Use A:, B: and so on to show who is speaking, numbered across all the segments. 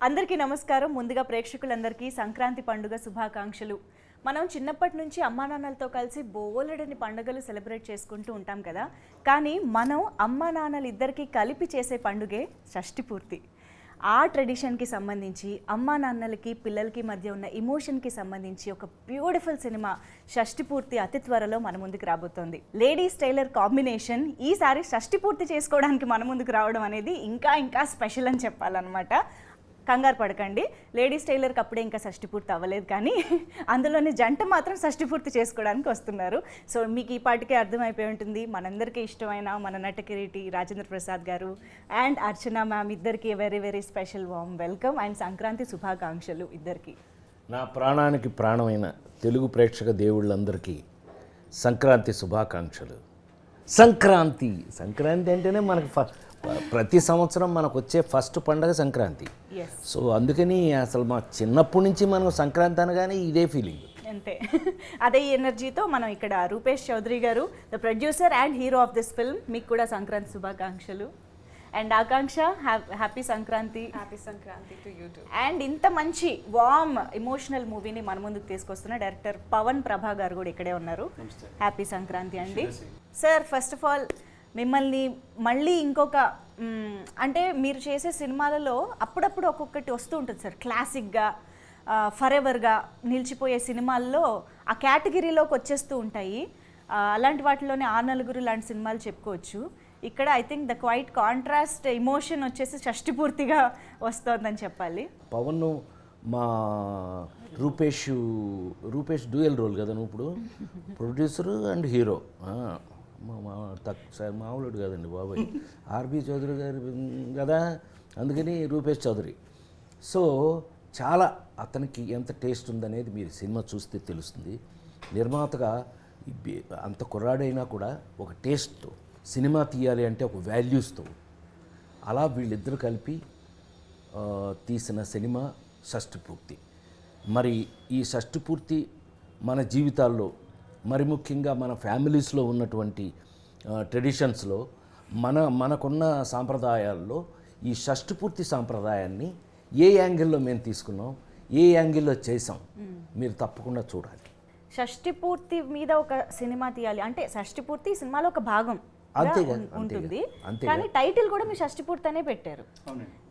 A: అందరికీ నమస్కారం. ముందుగా ప్రేక్షకులందరికీ సంక్రాంతి పండుగ శుభాకాంక్షలు. మనం చిన్నప్పటి నుంచి అమ్మా నాన్నలతో కలిసి బోలెడని పండుగలు సెలబ్రేట్ చేసుకుంటూ ఉంటాం కదా. కానీ మనం అమ్మా నాన్నలు ఇద్దరికీ కలిపి చేసే పండుగే షష్ఠి పూర్తి. ఆ ట్రెడిషన్కి సంబంధించి అమ్మా నాన్నలకి పిల్లలకి మధ్య ఉన్న ఎమోషన్కి సంబంధించి ఒక బ్యూటిఫుల్ సినిమా షష్ఠి పూర్తి అతి త్వరలో మన ముందుకు రాబోతోంది. లేడీస్ టైలర్ కాంబినేషన్ ఈసారి షష్ఠి పూర్తి చేసుకోవడానికి మన ముందుకు రావడం అనేది ఇంకా స్పెషల్ అని చెప్పాలన్నమాట. కంగారు పడకండి, లేడీస్ టైలర్కి అప్పుడే ఇంకా షష్ఠి పూర్తి అవ్వలేదు, కానీ అందులోని జంట మాత్రం షష్ఠి పూర్తి చేసుకోవడానికి వస్తున్నారు. సో మీకు ఈ పాటికే అర్థమైపోయి ఉంటుంది, మనందరికీ ఇష్టమైన మన నట కిరీటి రాజేంద్ర ప్రసాద్ గారు అండ్ అర్చన మ్యామ్ ఇద్దరికి very special warm welcome and Sankranti శుభాకాంక్షలు ఇద్దరికి.
B: నా ప్రాణానికి ప్రాణమైన తెలుగు ప్రేక్షక దేవుళ్ళందరికీ సంక్రాంతి శుభాకాంక్షలు. సంక్రాంతి అంటేనే మనకు ప్రతి సంవత్సరం మనకు వచ్చే ఫస్ట్ పండగ సంక్రాంతి. సో అందుకని అసలు మా చిన్నప్పటి నుంచి మనం సంక్రాంతి అనగానే ఇదే ఫీలింగ్
A: అంతే. అదే ఎనర్జీతో మనం ఇక్కడ రూపేష్ చౌదరి గారు, the producer and hero of this film, మీకు కూడా సంక్రాంతి శుభాకాంక్షలు. And Akanksha, happy Sankranti.
C: Happy Sankranti to you two.
A: And ఇంత మంచి వార్మ్ ఎమోషనల్ మూవీని మన ముందుకు తీసుకొస్తున్న డైరెక్టర్ పవన్ ప్రభా గారు కూడా ఇక్కడే ఉన్నారు. హ్యాపీ సంక్రాంతి అండి. సార్, ఫస్ట్ ఆఫ్ ఆల్ మిమ్మల్ని మళ్ళీ ఇంకొక అంటే మీరు చేసే సినిమాలలో అప్పుడప్పుడు ఒక్కొక్కటి వస్తూ ఉంటుంది సార్, క్లాసిక్గా ఫర్ ఎవర్గా నిలిచిపోయే సినిమాల్లో ఆ కేటగిరీలోకి వచ్చేస్తూ ఉంటాయి. అలాంటి వాటిలోనే ఆ నలుగురు లాంటి సినిమాలు చెప్పుకోవచ్చు. ఇక్కడ I think the quiet contrast emotion వచ్చేసి షష్ఠి పూర్తిగా వస్తుందని చెప్పాలి.
B: పవన్ మా రూపేష్ డ్యూయల్ రోల్ కదా నువ్వు ఇప్పుడు, ప్రొడ్యూసరు అండ్ హీరో. మామూలుడు కాదండి బాబాయ్, ఆర్బి చౌదరి గారు కదా, అందుకని రూపేష్ చౌదరి. సో చాలా అతనికి ఎంత టేస్ట్ ఉందనేది మీరు సినిమా చూస్తే తెలుస్తుంది. నిర్మాతగా అంత కుర్రాడైనా కూడా ఒక టేస్ట్తో సినిమా తీయాలి అంటే ఒక వాల్యూస్తో అలా వీళ్ళిద్దరూ కలిపి తీసిన సినిమా షష్ఠి పూర్తి. మరి ఈ షష్ఠి పూర్తి మన జీవితాల్లో, మరి ముఖ్యంగా మన ఫ్యామిలీస్లో ఉన్నటువంటి ట్రెడిషన్స్లో మనకున్న సాంప్రదాయాల్లో ఈ షష్ఠి పూర్తి సాంప్రదాయాన్ని ఏ యాంగిల్లో మేము తీసుకున్నాం, ఏ యాంగిల్లో చేసాం, మీరు తప్పకుండా చూడాలి.
A: షష్ఠి పూర్తి మీద ఒక సినిమా తీయాలి అంటే షష్ఠి పూర్తి సినిమాలో ఒక భాగం ఉంటుంది, కానీ టైటిల్ కూడా మీరు షష్ఠి పూర్తి అనే పెట్టారు.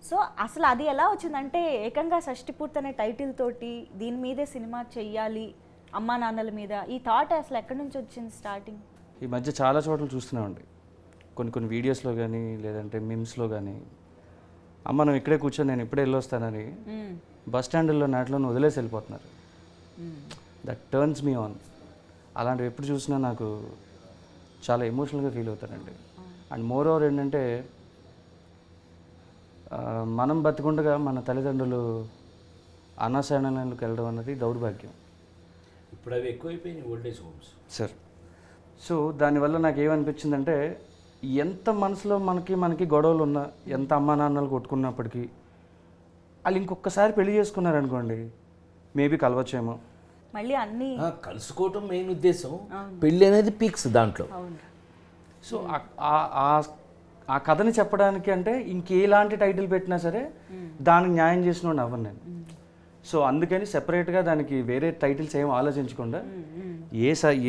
A: సో అసలు అది ఎలా వచ్చిందంటే ఏకంగా షష్ఠి పూర్తి అనే టైటిల్ తోటి దీని మీదే సినిమా చెయ్యాలి అమ్మా నాన్నల మీద, ఈ థాట్ అసలు ఎక్కడి నుంచి వచ్చింది స్టార్టింగ్?
D: ఈ మధ్య చాలా చోట్ల చూస్తున్నామండి, కొన్ని వీడియోస్లో కానీ లేదంటే మిమ్స్లో కానీ, అమ్మ మనం ఇక్కడే కూర్చొని నేను ఇప్పుడే వెళ్ళొస్తానని బస్ స్టాండ్లో నాట్లో వదిలేసి వెళ్ళిపోతున్నారు. That turns me on. అలాంటివి ఎప్పుడు చూసినా నాకు చాలా ఎమోషనల్గా ఫీల్ అవుతానండి. అండ్ మోర్ ఓవర్ ఏంటంటే మనం బతికుండగా మన తల్లిదండ్రులు అనాశరణలకు వెళ్ళడం అన్నది దౌర్భాగ్యం.
B: ఇప్పుడు అవి ఎక్కువైపోయినాయి ఓల్డేజ్ హోమ్స్
D: సార్. సో దానివల్ల నాకు ఏమనిపించిందంటే, ఎంత మనసులో మనకి గొడవలు ఉన్నా, ఎంత అమ్మా నాన్నలు కొట్టుకున్నప్పటికీ వాళ్ళు ఇంకొకసారి పెళ్లి చేసుకున్నారనుకోండి, మేబీ కలవచ్చేమో.
A: మళ్ళీ అన్నీ
B: కలుసుకోవటం మెయిన్ ఉద్దేశం, పెళ్ళి అనేది పీక్స్ దాంట్లో.
D: సో ఆ కథని చెప్పడానికి అంటే ఇంకేలాంటి టైటిల్ పెట్టినా సరే దానికి న్యాయం చేసిన అవ్వను నేను. సో అందుకని సెపరేట్గా దానికి వేరే టైటిల్స్ ఏం ఆలోచించకుండా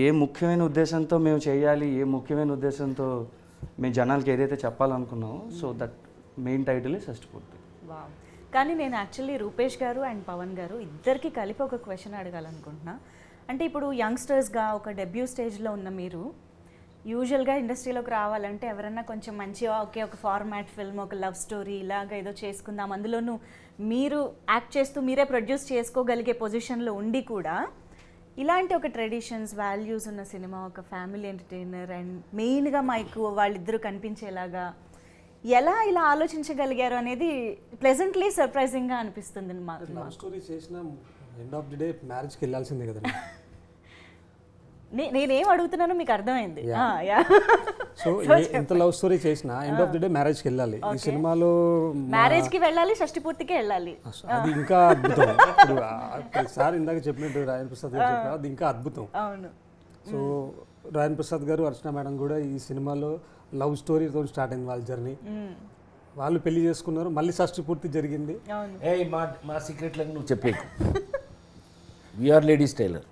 D: ఏ ముఖ్యమైన ఉద్దేశంతో మేము చేయాలి, ఏ ముఖ్యమైన ఉద్దేశంతో మేము జనాలకి ఏదైతే చెప్పాలనుకున్నామో, సో దట్ మెయిన్ టైటిల్ షష్ఠి పూర్తి.
A: కానీ నేను యాక్చువల్లీ రూపేష్ గారు అండ్ పవన్ గారు ఇద్దరికి కలిపి ఒక క్వశ్చన్ అడగాలనుకుంటున్నా. అంటే ఇప్పుడు యంగ్స్టర్స్గా ఒక డెబ్యూ స్టేజ్లో ఉన్న మీరు యూజువల్గా ఇండస్ట్రీలోకి రావాలంటే ఎవరన్నా కొంచెం మంచిగా ఒక ఫార్మాట్ ఫిల్మ్, ఒక లవ్ స్టోరీ ఇలాగ ఏదో చేసుకుందాం, అందులోనూ మీరు యాక్ట్ చేస్తూ మీరే ప్రొడ్యూస్ చేసుకోగలిగే పొజిషన్లో ఉండి కూడా ఇలాంటి ఒక ట్రెడిషన్స్ వాల్యూస్ ఉన్న సినిమా, ఒక ఫ్యామిలీ ఎంటర్టైనర్ అండ్ మెయిన్గా మాకు వాళ్ళిద్దరూ కనిపించేలాగా ఎలా ఇలా ఆలోచించగలిగారు అనేది ప్లెజెంట్లీ సర్ప్రైజింగ్గా అనిపిస్తుంది.
E: లవ్ స్టోరీ చేసిన ఎండ్ ఆఫ్ ది డే మ్యారేజ్కి వెళ్ళాల్సిందే కదా.
A: నేనేం అడుగుతున్నానో మీకు అర్థమైంది.
E: సో ఎంత లవ్ స్టోరీ చేసినా ఎండ్ ఆఫ్ ది డే మ్యారేజ్కి వెళ్ళాలి. ఈ సినిమాలో
A: మ్యారేజ్కి వెళ్ళాలి, షష్ఠి పూర్తికి వెళ్ళాలి.
E: అది ఇంకా అద్భుతం. ఇప్పుడు సార్ ఇందాక చెప్పినట్టు రాజేంద్ర ప్రసాద్ గారు చెప్పారు, అది ఇంకా అద్భుతం.
A: అవును.
E: సో రాజేంద్ర ప్రసాద్ గారు, అర్చన మేడం కూడా ఈ సినిమాలో లవ్ స్టోరీతో స్టార్ట్ అయింది వాళ్ళ జర్నీ. వాళ్ళు పెళ్లి చేసుకున్నారు, మళ్ళీ షష్ఠి పూర్తి జరిగింది.
A: అవును.
B: ఏ మా సీక్రెట్లకు నువ్వు చెప్పేకు. We are ladies tailor.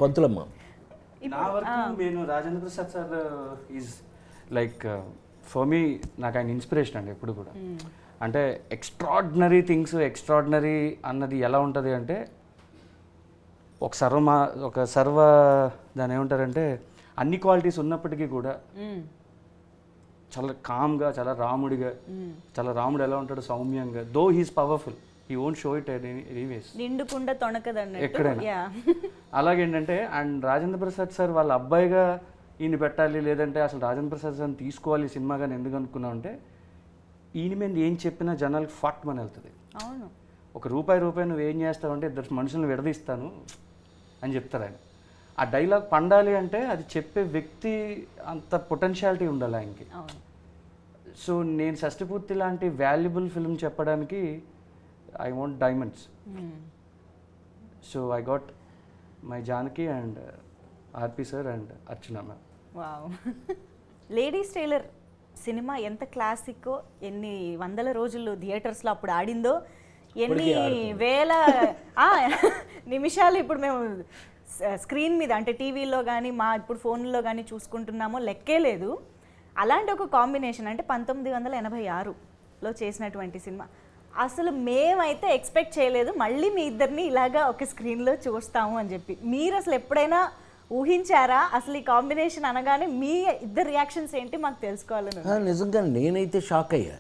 B: పంతులమ్మ.
D: నా వరకు నేను Rajendra Prasad sir is like for me నాకు ఆయన ఇన్స్పిరేషన్ అండి ఎప్పుడు కూడా. అంటే ఎక్స్ట్రాడినరీ థింగ్స్, ఎక్స్ట్రాడినరీ అన్నది ఎలా ఉంటుంది అంటే ఒక సర్వ దాని ఏమంటారంటే అన్ని క్వాలిటీస్ ఉన్నప్పటికీ కూడా చాలా కామ్గా, చాలా రాముడిగా, చాలా రాముడు ఎలా ఉంటాడు సౌమ్యంగా, though he's powerful, he won't show it anyways,
A: నిండుకుండా తొణకదన్నట్టు.
D: ఎక్కడైనా.
A: యా.
D: అలాగేంటంటే అండ్ రాజేంద్ర ప్రసాద్ సార్ వాళ్ళ అబ్బాయిగా ఈయన పెట్టాలి, లేదంటే అసలు రాజేంద్ర ప్రసాద్ సార్ని తీసుకోవాలి సినిమాగా ఎందుకు అనుకున్నాం అంటే ఈయన మీద ఏం చెప్పినా జనాలకి ఫట్ మన వెళ్తుంది.
A: అవును.
D: ఒక రూపాయి నువ్వు ఏం చేస్తావు అంటే ఇద్దరు మనుషులను విడదీస్తాను అని చెప్తారు ఆయన. ఆ డైలాగ్ పండాలి అంటే అది చెప్పే వ్యక్తి అంత పొటెన్షియాలిటీ ఉండాలి ఆయనకి.
A: అవును.
D: సో నేను షష్టిపూర్తి లాంటి వాల్యుబుల్ ఫిల్మ్ చెప్పడానికి I want diamonds. So I got my Janaki and RP sir and Archana ma'am.
A: Wow. Ladies tailor cinema ఎంత క్లాసిక్కో, ఎన్ని వందల రోజులు థియేటర్స్లో అప్పుడు ఆడిందో, ఎన్ని వేల నిమిషాలు ఇప్పుడు మేము స్క్రీన్ మీద అంటే టీవీలో కానీ మా ఇప్పుడు ఫోన్లో కానీ చూసుకుంటున్నామో లెక్కే లేదు. అలాంటి ఒక కాంబినేషన్ అంటే 1986లో చేసినటువంటి సినిమా. అసలు మేమైతే ఎక్స్పెక్ట్ చేయలేదు మళ్ళీ మీ ఇద్దరిని ఇలాగా ఒక స్క్రీన్లో చూస్తాము అని చెప్పి. మీరు అసలు ఎప్పుడైనా ఊహించారా? అసలు ఈ కాంబినేషన్ అనగానే మీ ఇద్దరు రియాక్షన్స్ ఏంటి మాకు తెలుసుకోవాలని.
B: నిజంగా నేనైతే షాక్ అయ్యా.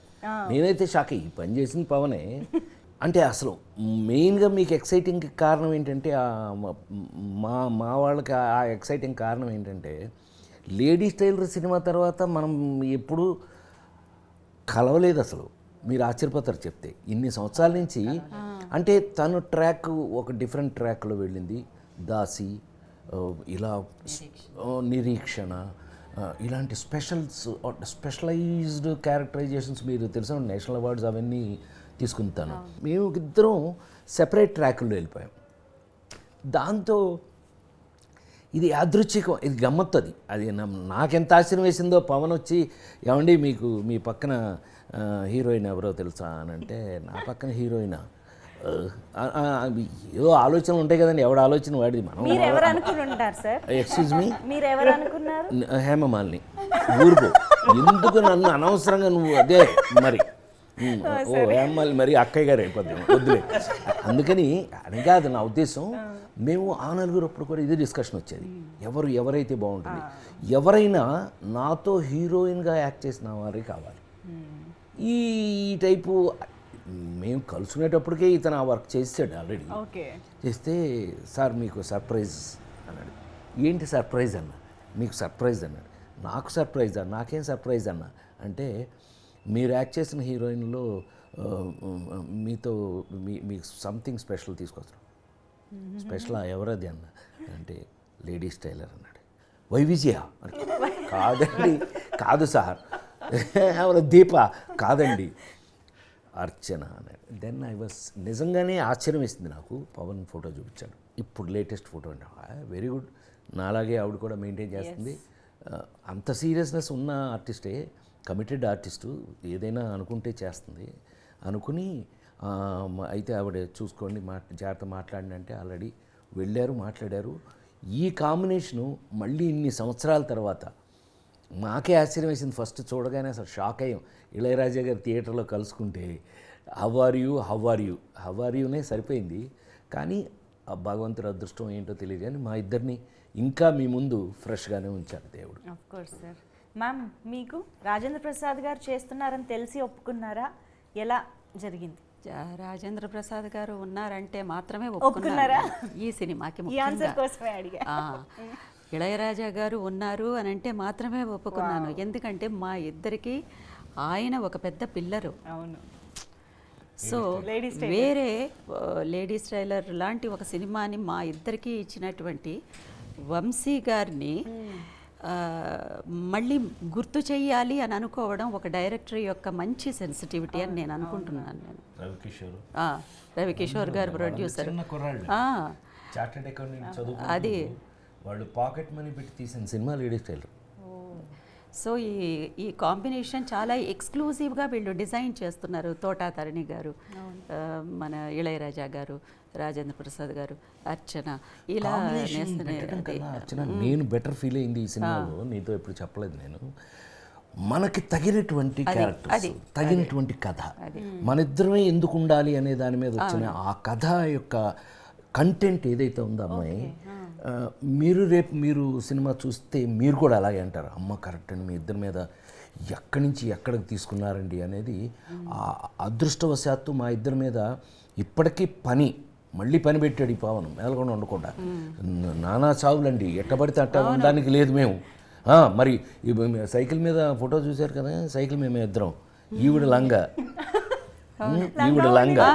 B: ఈ పని చేసిన పవనే. అంటే అసలు మెయిన్గా మీకు ఎక్సైటింగ్ కారణం ఏంటంటే మా వాళ్ళకి ఆ ఎక్సైటింగ్ కారణం ఏంటంటే లేడీస్ టైలర్ సినిమా తర్వాత మనం ఎప్పుడు కలవలేదు అసలు. మీరు ఆశ్చర్యపోతారు చెప్తే. ఇన్ని సంవత్సరాల నుంచి అంటే తను ట్రాక్ ఒక డిఫరెంట్ ట్రాక్లో వెళ్ళింది. దాసి, ఇలా నిరీక్షణ, ఇలాంటి స్పెషలైజ్డ్ క్యారెక్టరైజేషన్స్ మీరు తెలిసిన నేషనల్ అవార్డ్స్ అవన్నీ తీసుకుంటాను. మేము ఇద్దరం సెపరేట్ ట్రాక్లో వెళ్ళిపోయాం. దాంతో ఇది యాదృచ్ఛికం, ఇది గమ్మత్తది. అది నాకెంత ఆశ్చర్యం వేసిందో పవన్ వచ్చి ఏమండి మీకు మీ పక్కన హీరోయిన్ ఎవరో తెలుసా అని అంటే, నా పక్కన హీరోయినా? ఏదో ఆలోచనలు ఉంటాయి కదండి, ఎవడ ఆలోచన వాడిది. మనం ఎక్స్క్యూజ్ మీ, హేమమాలిని ఊరుకో, ఎందుకు నన్ను అనవసరంగా నువ్వు అదే మరి హేమమాలిని మరి అక్కయ్య గారు అయిపోద్ది వద్దులే. అందుకని అని కాదు నా ఉద్దేశం. మేము ఆ నలుగురు అప్పుడు కూడా ఇదే డిస్కషన్ వచ్చేది, ఎవరైతే బాగుంటుంది. ఎవరైనా నాతో హీరోయిన్గా యాక్ట్ చేసిన వారే కావాలి. ఈ టైపు మేము కలుసుకునేటప్పటికే ఇతను ఆ వర్క్ చేసాడు ఆల్రెడీ. చేస్తే సార్ మీకు సర్ప్రైజ్ అన్నాడు. ఏంటి సర్ప్రైజ్ అన్న? మీకు సర్ప్రైజ్ అన్నాడు. నాకు సర్ప్రైజా? నాకేం సర్ప్రైజ్ అన్న అంటే, మీరు యాక్ట్ చేసిన హీరోయిన్లో మీతో మీకు సంథింగ్ స్పెషల్ తీసుకొస్తాం. స్పెషలా? ఎవరది అన్న అంటే, లేడీస్ టైలర్ అన్నాడు. వైవిజయ? కాదండి, కాదు సార్. ఎవరు? దీప? కాదండి, అర్చన అన్నాడు. దెన్ ఐ వాస్ నిజంగానే ఆశ్చర్యం వేసింది నాకు. పవన్ ఫోటో చూపించాడు, ఇప్పుడు లేటెస్ట్ ఫోటో అంటే వెరీ గుడ్. నాలాగే ఆవిడ కూడా మెయింటైన్ చేస్తుంది. అంత సీరియస్నెస్ ఉన్న ఆర్టిస్టే, కమిటెడ్ ఆర్టిస్టు, ఏదైనా అనుకుంటే చేస్తుంది అనుకుని. అయితే ఆవిడ చూసుకోండి జాగ్రత్త మాట్లాడిన అంటే ఆల్రెడీ వెళ్ళారు, మాట్లాడారు. ఈ కాంబినేషను మళ్ళీ ఇన్ని సంవత్సరాల తర్వాత మాకే ఆశ్చర్యం వేసింది. ఫస్ట్ చూడగానే అసలు షాక్ అయ్యాం. ఇళయరాజా గారు థియేటర్లో కలుసుకుంటే హౌ ఆర్ యూనే సరిపోయింది. కానీ ఆ భగవంతుడి అదృష్టం ఏంటో తెలియదు కానీ మా ఇద్దరిని ఇంకా మీ ముందు ఫ్రెష్గానే ఉంచారు దేవుడు.
A: Of course sir. మ్యామ్, మీకు రాజేంద్ర ప్రసాద్ గారు చేస్తున్నారని తెలిసి ఒప్పుకున్నారా? ఎలా జరిగింది?
C: రాజేంద్ర ప్రసాద్ గారు ఉన్నారంటే మాత్రమే
A: ఒప్పుకున్నారా
C: ఈ సినిమాకి?
A: ఈ ఆన్సర్ కోసమే అడిగా.
C: ఇళయరాజా గారు ఉన్నారు అని అంటే మాత్రమే ఒప్పుకున్నాను. ఎందుకంటే మా ఇద్దరికి ఆయన ఒక పెద్ద పిల్లరు.
A: అవును.
C: సో వేరే లేడీస్ టైలర్ లాంటి ఒక సినిమాని మా ఇద్దరికి ఇచ్చినటువంటి వంశీ గారిని మళ్ళీ గుర్తు చెయ్యాలి అని అనుకోవడం ఒక డైరెక్టర్ యొక్క మంచి సెన్సిటివిటీ అని నేను అనుకుంటున్నాను. నేను రవికిషోర్ గారు ప్రొడ్యూసర్.
B: అది వాళ్ళు పాకెట్ మనీ పెట్టి తీసిన సినిమా లేడీస్ టైలర్.
C: సో ఈ కాంబినేషన్ చాలా ఎక్స్క్లూజివ్గా వీళ్ళు డిజైన్ చేస్తున్నారు. తోటా తరణి గారు, మన ఇళయరాజా గారు, రాజేంద్ర ప్రసాద్ గారు, అర్చన, ఇలా
B: అర్చన నేను బెటర్ ఫీల్ అయింది ఈ సినిమాలో, నీతో ఎప్పుడు చెప్పలేదు నేను. మనకి తగినటువంటి క్యారెక్టర్స్, తగినటువంటి కథ, మన ఇద్దరమే ఎందుకు ఉండాలి అనే దాని మీద వచ్చిన ఆ కథ యొక్క కంటెంట్ ఏదైతే ఉందో అమ్మాయి, రేపు మీరు సినిమా చూస్తే మీరు కూడా అలాగే అంటారు, అమ్మ కరెక్ట్ అండి, మీ ఇద్దరి మీద ఎక్కడి నుంచి ఎక్కడికి తీసుకున్నారండి అనేది. ఆ అదృష్టవశాత్తు మా ఇద్దరి మీద ఇప్పటికీ మళ్ళీ పని పెట్టాడు ఈ పవన్, మేలకుండా ఉండకుండా. నానా చావులండి, ఎట్టబడితే అట్ట ఉండడానికి లేదు మేము. మరి సైకిల్ మీద ఫోటో చూశారు కదా, సైకిల్ మేము ఇద్దరం, ఈవిడ లంగా, ఈవిడ లంగా,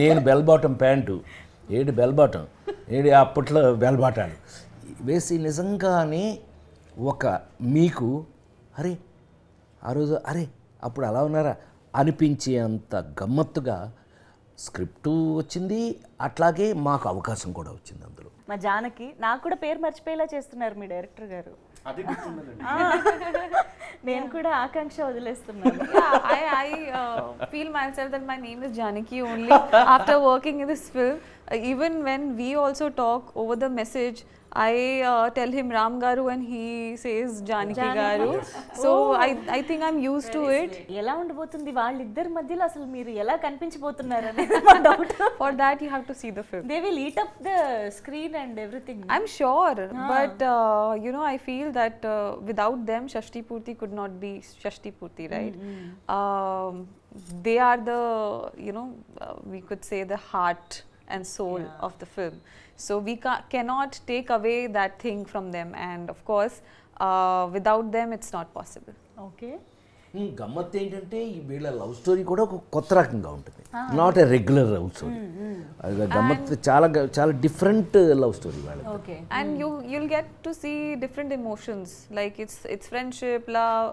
B: నేను బెల్ బాటం ప్యాంటు, ఏడు బెల్ బాటం, అప్పట్లో బెల్ బాటాలు వేసి నిజంగానే మీకు అరే ఆ రోజు అప్పుడు అలా ఉన్నారా అనిపించే అంత గమ్మత్తుగా స్క్రిప్టు వచ్చింది, అట్లాగే మాకు అవకాశం కూడా వచ్చింది అందులో.
A: మా జానకి నాకు కూడా పేరు మర్చిపోయేలా చేస్తున్నారు మీ డైరెక్టర్ గారు. నేను కూడా ఆకాంక్ష వదిలేస్తున్నాను.
F: I feel myself that my name is Janaki only after working in this film. Even when we also talk over the message, I tell him Ram Garu and he says Janaki Garu. So I think I'm used to it.
A: ఎలా ఉండబోతుంది వాళ్ళిద్దరి మధ్యలో, అసలు మీరు ఎలా కనిపించబోతున్నారు అనేది మా doubt.
F: For that you have to see the film.
A: They will eat up the screen and everything.
F: I'm sure, but I feel that without them Shashti Purti could not be Shashti Purti, right? They are the we could say the heart and soul of the film, so we cannot take away that thing from them, and of course without them it's not possible.
A: Okay.
B: గమ్మత్ ఏంటంటే వీళ్ళ love story కూడా ఒక కొత్త రకంగా ఉంటుంది, not a regular love story. గమ్మత్ చాలా చాలా డిఫరెంట్ లవ్ స్టోరీ వాళ్ళది.
A: Okay.
F: And you'll get to see different emotions, like it's friendship, love,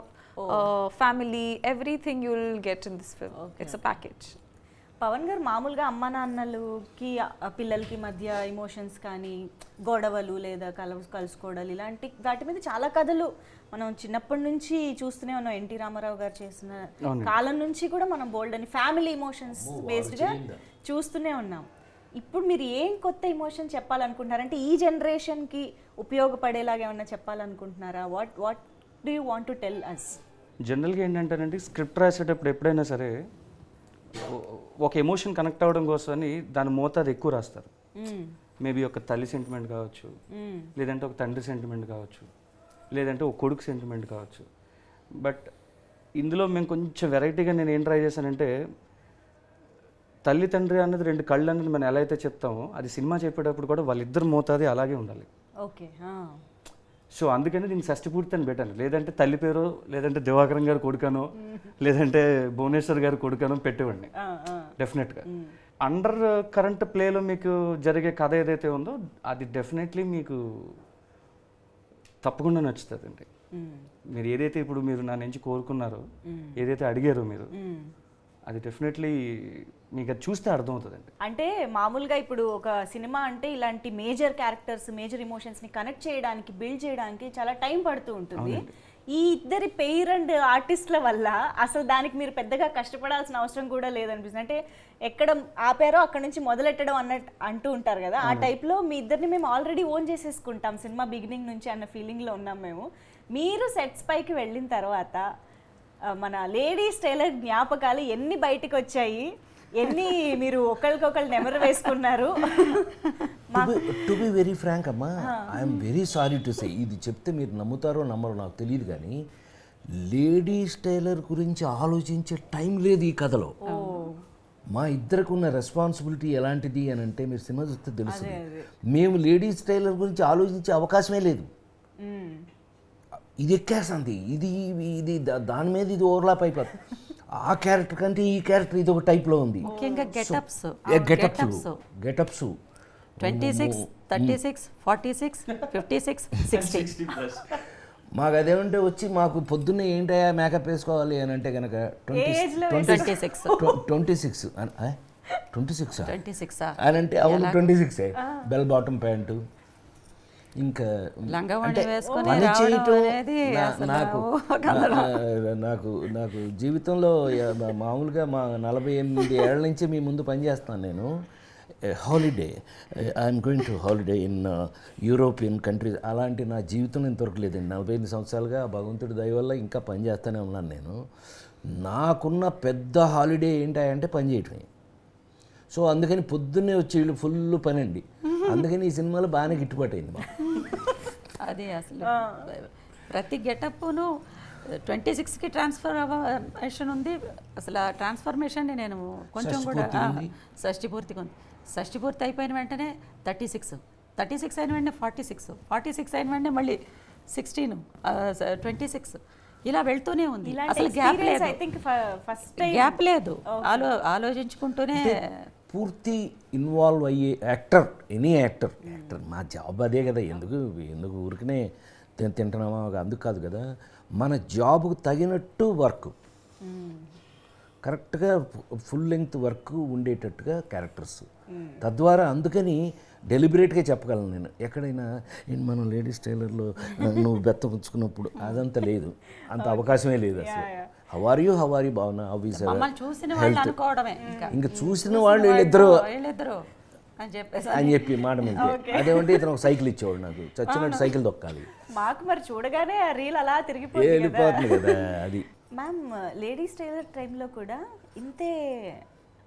F: family, everything you'll get in this film. It's a package.
A: Pavan గారు మామూలుగా అమ్మ నాన్నలకి పిల్లలకి మధ్య ఎమోషన్స్ కానీ గొడవలు లేదా కలుసుకోవడాలు ఇలాంటి వాటి మీద చాలా కథలు మనం చిన్నప్పటి నుంచి చూస్తూనే ఉన్నాం. ఎన్టీ రామారావు గారు చేసిన కాలం నుంచి కూడా మనం బోల్డ్ అని ఫ్యామిలీ ఎమోషన్స్ బేస్డ్గా చూస్తూనే ఉన్నాం. ఇప్పుడు మీరు ఏం కొత్త ఎమోషన్ చెప్పాలనుకుంటున్నారంటే ఈ జనరేషన్కి ఉపయోగపడేలాగా ఏమన్నా చెప్పాలనుకుంటున్నారా? What do you want to tell us?
D: జనరల్గా ఏంటంటేనండి, స్క్రిప్ట్ రాసేటప్పుడు ఎప్పుడైనా సరే ఒక ఎమోషన్ కనెక్ట్ అవ్వడం కోసం అని దాని మోతాదు ఎక్కువ రాస్తారు. మేబీ ఒక తల్లి సెంటిమెంట్ కావచ్చు, లేదంటే ఒక తండ్రి సెంటిమెంట్ కావచ్చు, లేదంటే ఒక కొడుకు సెంటిమెంట్ కావచ్చు. బట్ ఇందులో మేము కొంచెం వెరైటీగా నేను ఏం ట్రై చేశానంటే, తల్లి తండ్రి అన్నది రెండు కళ్ళు అన్నది మనం ఎలా అయితే చెప్తామో, అది సినిమా చెప్పేటప్పుడు కూడా వాళ్ళిద్దరు మోతాది అలాగే ఉండాలి.
A: ఓకే.
D: సో అందుకని దీన్ని షష్టిపూర్తి అని పెట్టాను. లేదంటే తల్లి పేరు, లేదంటే దివాకరం గారు కొడుకనో, లేదంటే భువనేశ్వర్ గారు కొడుకనో పెట్టేవాడిని డెఫినెట్గా. అండర్ కరెంట్ ప్లేలో మీకు జరిగే కథ ఏదైతే ఉందో అది డెఫినెట్లీ మీకు తప్పకుండా నచ్చుతుందండి. మీరు ఏదైతే ఇప్పుడు మీరు నా నుంచి కోరుకున్నారో, ఏదైతే అడిగారో మీరు, అది డెఫినెట్లీ మీకు అది చూస్తే అర్థమవుతుందండి.
A: అంటే మామూలుగా ఇప్పుడు ఒక సినిమా అంటే ఇలాంటి మేజర్ క్యారెక్టర్స్, మేజర్ ఎమోషన్స్ని కనెక్ట్ చేయడానికి, బిల్డ్ చేయడానికి చాలా టైం పడుతూ ఉంటుంది. ఈ ఇద్దరి పెయిర్ అండ్ ఆర్టిస్టుల వల్ల అసలు దానికి మీరు పెద్దగా కష్టపడాల్సిన అవసరం కూడా లేదనిపిస్తుంది. అంటే ఎక్కడ ఆపారో అక్కడ నుంచి మొదలెట్టడం అంటూ ఉంటారు కదా, ఆ టైప్లో మీ ఇద్దరిని మేము ఆల్రెడీ ఓన్ చేసేసుకుంటాం సినిమా బిగినింగ్ నుంచి అన్న ఫీలింగ్లో ఉన్నాం మేము. మీరు సెట్స్ పైకి వెళ్ళిన తర్వాత మన లేడీస్ టైలర్ జ్ఞాపకాలు ఎన్ని బయటకు వచ్చాయి, ఎన్ని మీరు ఒకరికొకరు నెమరు వేసుకున్నారు?
B: టు బి వెరీ ఫ్రాంక్ అమ్మా, I'm very sorry to say, ఇది చెప్తే మీరు నమ్ముతారో నమ్మరో నాకు తెలియదు, కానీ లేడీస్ టైలర్ గురించి ఆలోచించే టైం లేదు ఈ కథలో. మా ఇద్దరికి ఉన్న రెస్పాన్సిబిలిటీ ఎలాంటిది అని అంటే మీరు సినిమా చూస్తే తెలుస్తుంది. మేము లేడీస్ టైలర్ గురించి ఆలోచించే అవకాశమే లేదు. ఇది ఎక్కేస్తుంది, ఇది దాని మీద ఇది ఓవర్లాప్ అయిపోతుంది. ఆ క్యారెక్టర్ కంటే ఈ క్యారెక్టర్ ఇది ఒక టైప్లో ఉంది.
C: ముఖ్యంగా గెటప్స్ 26, 36, 46, 56, 60.
B: మాకు అదేమంటే వచ్చి మాకు పొద్దున్నే ఏంటయ్యా మేకప్ వేసుకోవాలి అని అంటే కనుక 26 అని అంటే అవును 26 బెల్ బాటమ్ ప్యాంటు, ఇంకా
C: లంగావోణి
B: అంటే
C: వేసుకొని
B: పని
C: రావడం
B: చేయటం
C: అనేది అసలు
B: నాకు నాకు నాకు జీవితంలో మామూలుగా మా 48 ఏళ్ళ నుంచి మీ ముందు పనిచేస్తాను నేను. Holiday, I'm going to holiday in European countries, అలాంటి నా జీవితంలో ఇంతవరకు లేదండి. 45 సంవత్సరాలుగా భగవంతుడి దయ వల్ల ఇంకా పని చేస్తూనే ఉన్నాను నేను. నాకున్న పెద్ద హాలిడే ఏంటంటే పని చేయటమే. సో అందుకని పొద్దున్నే వచ్చి వీళ్ళు ఫుల్ పని అండి. అందుకని ఈ సినిమాలో బాగానే గిట్టుబాటు అయింది మాకు.
C: అదే అసలు ప్రతి గెటప్ను 26కి ట్రాన్స్ఫర్మేషన్ ఉంది. అసలు ఆ ట్రాన్స్ఫర్మేషన్ని నేను కొంచెం కూడా షష్ఠి పూర్తిగా ఉంది. షష్ఠి పూర్తి అయిపోయిన వెంటనే 36 అయిన వెంటనే 46 అయిన వెంటనే మళ్ళీ 16, 26 ఇలా వెళ్తూనే ఉంది. అసలు గ్యాప్ లేదు,
A: ఐ థింక్ ఫస్ట్
C: గ్యాప్ లేదు. ఆలోచించుకుంటూనే
B: పూర్తి ఇన్వాల్వ్ అయ్యే యాక్టర్, ఎనీ యాక్టర్ మా జాబ్ అదే కదా. ఎందుకు ఊరికనే తింటున్నామా అందుకు కాదు కదా. మన జాబ్కు తగినట్టు వర్క్, కరెక్ట్గా ఫుల్ లెంగ్త్ వర్క్ ఉండేటట్టుగా క్యారెక్టర్స్. తద్వారా అందుకని డెలిబరేట్గా చెప్పగలను నేను. ఎక్కడైనా మనం లేడీస్ టైలర్లో నువ్వు బెత్త పుచ్చుకున్నప్పుడు అదంతా లేదు, అంత అవకాశమే లేదు అసలు. హౌ ఆర్ యూ బాగున్నా,
C: మమ్మల్ని చూసిన వాళ్ళు అనుకోవడమే.
B: ఇంకా చూసిన వాళ్ళు వీళ్ళిద్దరు
C: అని
B: చెప్పి మాట మీద. అదేమంటే ఇతను ఒక సైకిల్ ఇచ్చేవాడు నాకు, చచ్చినట్టు సైకిల్ దొక్కాలి.
A: మాకు మరి చూడగానే ఆ రీల్ అలా
B: వెళ్ళిపోతుంది కదా అది.
A: మ్యామ్ లేడీస్ టైలర్ టైంలో కూడా ఇంతే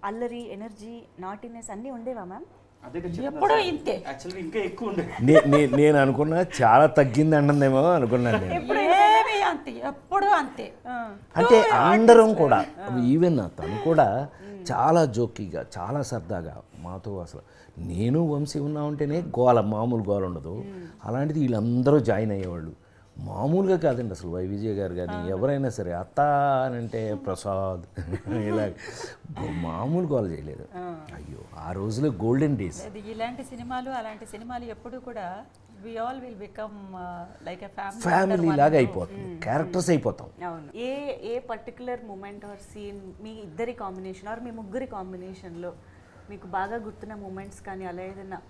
A: అల్లరి, ఎనర్జీ, నాటినెస్ అన్నీ ఉండేవా మ్యామ్?
C: ఎప్పుడూ ఇంతే.
D: యాక్చువల్గా ఇంకా ఎక్కువ ఉండే.
B: నేను అనుకున్నా చాలా తగ్గింది అంటుందేమో అనుకున్నాను నేను.
C: అంతే, ఎప్పుడూ అంతే.
B: అంటే అందరం కూడా, ఈవెన్ తను కూడా చాలా జోకీగా, చాలా సరదాగా మాతో. అసలు నేను వంశీ ఉన్నా ఉంటేనే మామూలు గోల ఉండదు. అలాంటిది వీళ్ళందరూ జాయిన్ అయ్యేవాళ్ళు. మామూలుగా కాదండి అసలు. విజయ్ గారు కానీ ఎవరైనా సరే అత్త అని అంటే ప్రసాద్ ఇలా మామూలు గోల చేయలేదు. అయ్యో ఆ రోజులో గోల్డెన్ డేస్.
C: ఇలాంటి సినిమాలు, అలాంటి సినిమాలు ఎప్పుడు కూడా we all will become like a
B: family లాగా అయిపోతుంది, క్యారెక్టర్స్ అయిపోతాం.
A: అవును. ఏ పర్టికులర్ మూమెంట్ ఆర్ సీన్ మీ ఇద్దరి కాంబినేషన్ ఆర్ మీ ముగ్గురి కాంబినేషన్లో మీకు బాగా గుర్తున్న మూమెంట్స్ కానీ అలా ఏదైనా?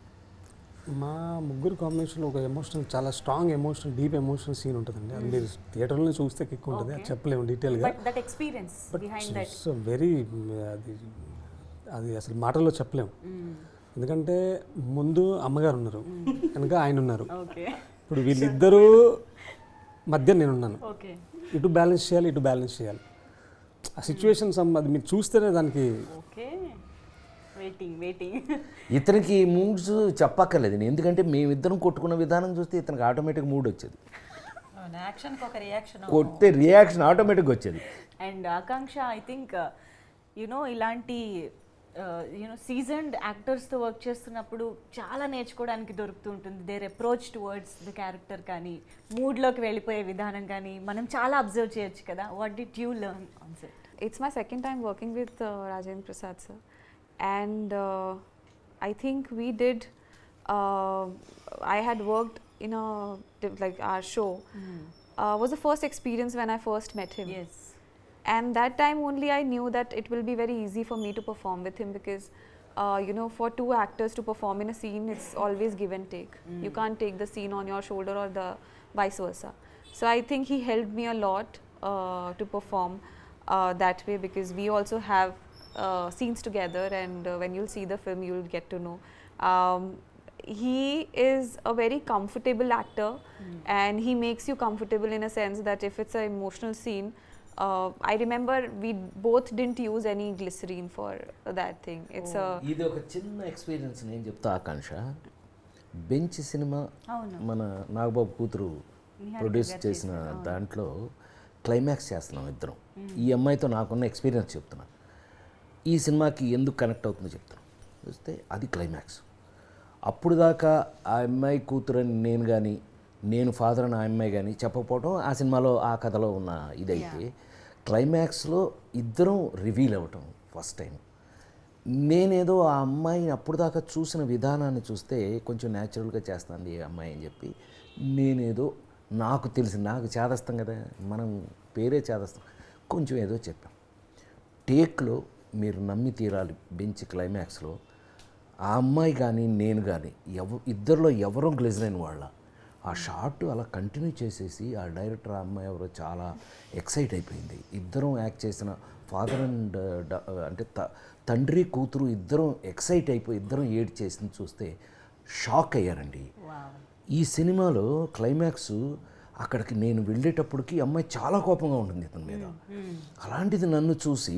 E: మా ముగ్గురు కాంబినేషన్లో ఒక ఎమోషనల్, చాలా strong emotional, deep emotional scene ఉంటుందండి. అది మీరు థియేటర్లో చూస్తే కిక్ ఉంటుంది, అది చెప్పలేము డీటెయిల్గా.
A: That experience behind that
E: so very, అది అసలు మాటల్లో చెప్పలేము. ఎందుకంటే ముందు అమ్మగారు ఉన్నారు, కనుక ఆయన ఉన్నారు. ఇప్పుడు వీళ్ళిద్దరూ మధ్య నేనున్నాను. ఇటు బ్యాలెన్స్ చేయాలి. ఆ సిచ్యువేషన్స్ అది మీరు చూస్తేనే దానికి.
B: ఇతనికి మూడ్స్ చెప్పక్కర్లేదు, ఎందుకంటే మేమిద్దరం కొట్టుకున్న విధానం చూస్తే ఇతనికి ఆటోమేటిక్ మూడ్ వచ్చేది, కొట్టే రియాక్షన్ ఆటోమేటిక్గా వచ్చేది.
A: అండ్ ఆకాంక్ష ఐ థింక్ ఇలాంటి సీజన్డ్ యాక్టర్స్తో వర్క్ చేస్తున్నప్పుడు చాలా నేర్చుకోవడానికి దొరుకుతూ ఉంటుంది. Their approach towards the character కానీ, మూడ్లోకి వెళ్ళిపోయే విధానం కానీ మనం చాలా అబ్జర్వ్ చేయొచ్చు కదా. What did you learn on set?
F: It's my second time working with Rajendra Prasad sir, and I think we did. I had worked in like our show. Was the first experience when I first met him.
A: Yes.
F: And that time only I knew that it will be very easy for me to perform with him because, for two actors to perform in a scene, it's always give and take. You can't take the scene on your shoulder or the vice versa. So I think he helped me a lot to perform that way, because we also have scenes together, and when you'll see the film, you'll get to know. He is a very comfortable actor, and he makes you comfortable in a sense that if it's an emotional scene, I remember we both didn't use any glycerine for that thing. It's
B: ఇది ఒక చిన్న experience నేను చెప్తా ఆకాంక్ష. Bench cinema మన నాగబాబు కూతురు produce చేసిన దాంట్లో climax చేస్తున్నాం ఇద్దరం. ఈ అమ్మాయితో నాకున్న ఎక్స్పీరియన్స్ చెప్తున్నా, ఈ సినిమాకి ఎందుకు కనెక్ట్ అవుతుందో చెప్తాను. చూస్తే అది క్లైమాక్స్. అప్పుడు దాకా ఆ అమ్మాయి కూతురని నేను కానీ, నేను ఫాదర్ అని ఆ అమ్మాయి కానీ చెప్పకపోవడం ఆ సినిమాలో, ఆ కథలో ఉన్న ఇదైతే, క్లైమాక్స్లో ఇద్దరం రివీల్ అవ్వటం ఫస్ట్ టైం. నేనేదో ఆ అమ్మాయిని అప్పుడు దాకా చూసిన విధానాన్ని చూస్తే కొంచెం న్యాచురల్గా చేస్తుంది ఈ అమ్మాయి అని చెప్పి, నేనేదో నాకు తెలిసి, నాకు చేదస్తాం కదా, మనం పేరే చేదస్తాం, కొంచెం ఏదో చెప్పాం. టేక్లో మీరు నమ్మి తీరాలి, బెంచ్ క్లైమాక్స్లో ఆ అమ్మాయి కానీ నేను కానీ ఇద్దరిలో ఎవరో గ్లిజరైన్ వాళ్ళ ఆ షాట్ అలా కంటిన్యూ చేసేసి ఆ డైరెక్టర్ ఆ అమ్మాయి ఎవరో చాలా ఎక్సైట్ అయిపోయింది. ఇద్దరం యాక్ట్ చేసిన ఫాదర్ అండ్ అంటే తండ్రి కూతురు ఇద్దరం ఎక్సైట్ అయిపోయి ఇద్దరం ఏడ్ చేసింది చూస్తే షాక్ అయ్యారండి. ఈ సినిమాలో క్లైమాక్స్ అక్కడికి నేను వెళ్ళేటప్పటికి అమ్మాయి చాలా కోపంగా ఉంటుంది ఇతని మీద. అలాంటిది నన్ను చూసి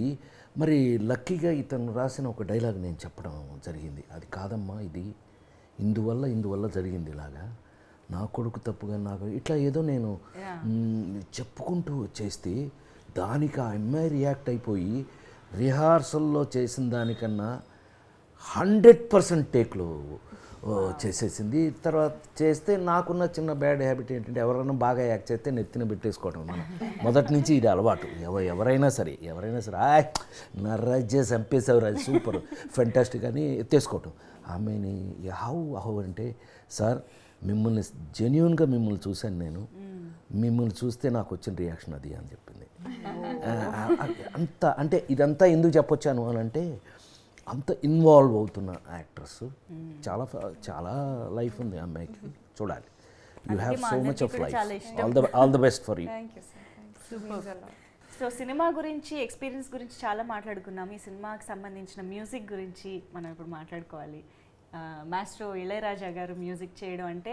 B: మరి లక్కీగా ఇతను రాసిన ఒక డైలాగ్ నేను చెప్పడం జరిగింది. అది కాదమ్మా, ఇది ఇందువల్ల జరిగింది ఇలాగా, నా కొడుకు తప్పుగా నాకు ఇట్లా ఏదో నేను చెప్పుకుంటూ చేస్తే దానికి ఆ అమ్మాయి రియాక్ట్ అయిపోయి రిహార్సల్లో చేసిన దానికన్నా 100% టేక్లో చేసేసింది. తర్వాత చేస్తే నాకున్న చిన్న బ్యాడ్ హ్యాబిట్ ఏంటంటే ఎవరైనా బాగా యాక్ట్ చేస్తే నెత్తిన పెట్టేసుకోవడం. మనం మొదటి నుంచి ఇది అలవాటు. ఎవరైనా సరే నర్రాజ్ చేసి చంపేసేవారు, అది సూపర్ ఫెంటాస్టిక్ అని ఎత్తేసుకోవటం. ఆమెని హౌ అంటే, సార్ మిమ్మల్ని జెన్యూన్గా మిమ్మల్ని చూశాను నేను, మిమ్మల్ని చూస్తే నాకు వచ్చిన రియాక్షన్ అది అని చెప్పింది. అంత అంటే ఇదంతా ఎందుకు చెప్పొచ్చాను అని అంటే, అంత ఇన్వాల్వ్ అవుతున్న యాక్ట్రెస్, చాలా లైఫ్ ఉంది అమ్మాయికి, చూడాలి. You have so much of life. All the best for you.
A: So cinema గురించి, ఎక్స్పీరియన్స్ గురించి చాలా మాట్లాడుకున్నాం. ఈ సినిమాకి సంబంధించిన మ్యూజిక్ గురించి మనం ఇప్పుడు మాట్లాడుకోవాలి. మాస్ట్రో ఇళయరాజా గారు మ్యూజిక్ చేయడం అంటే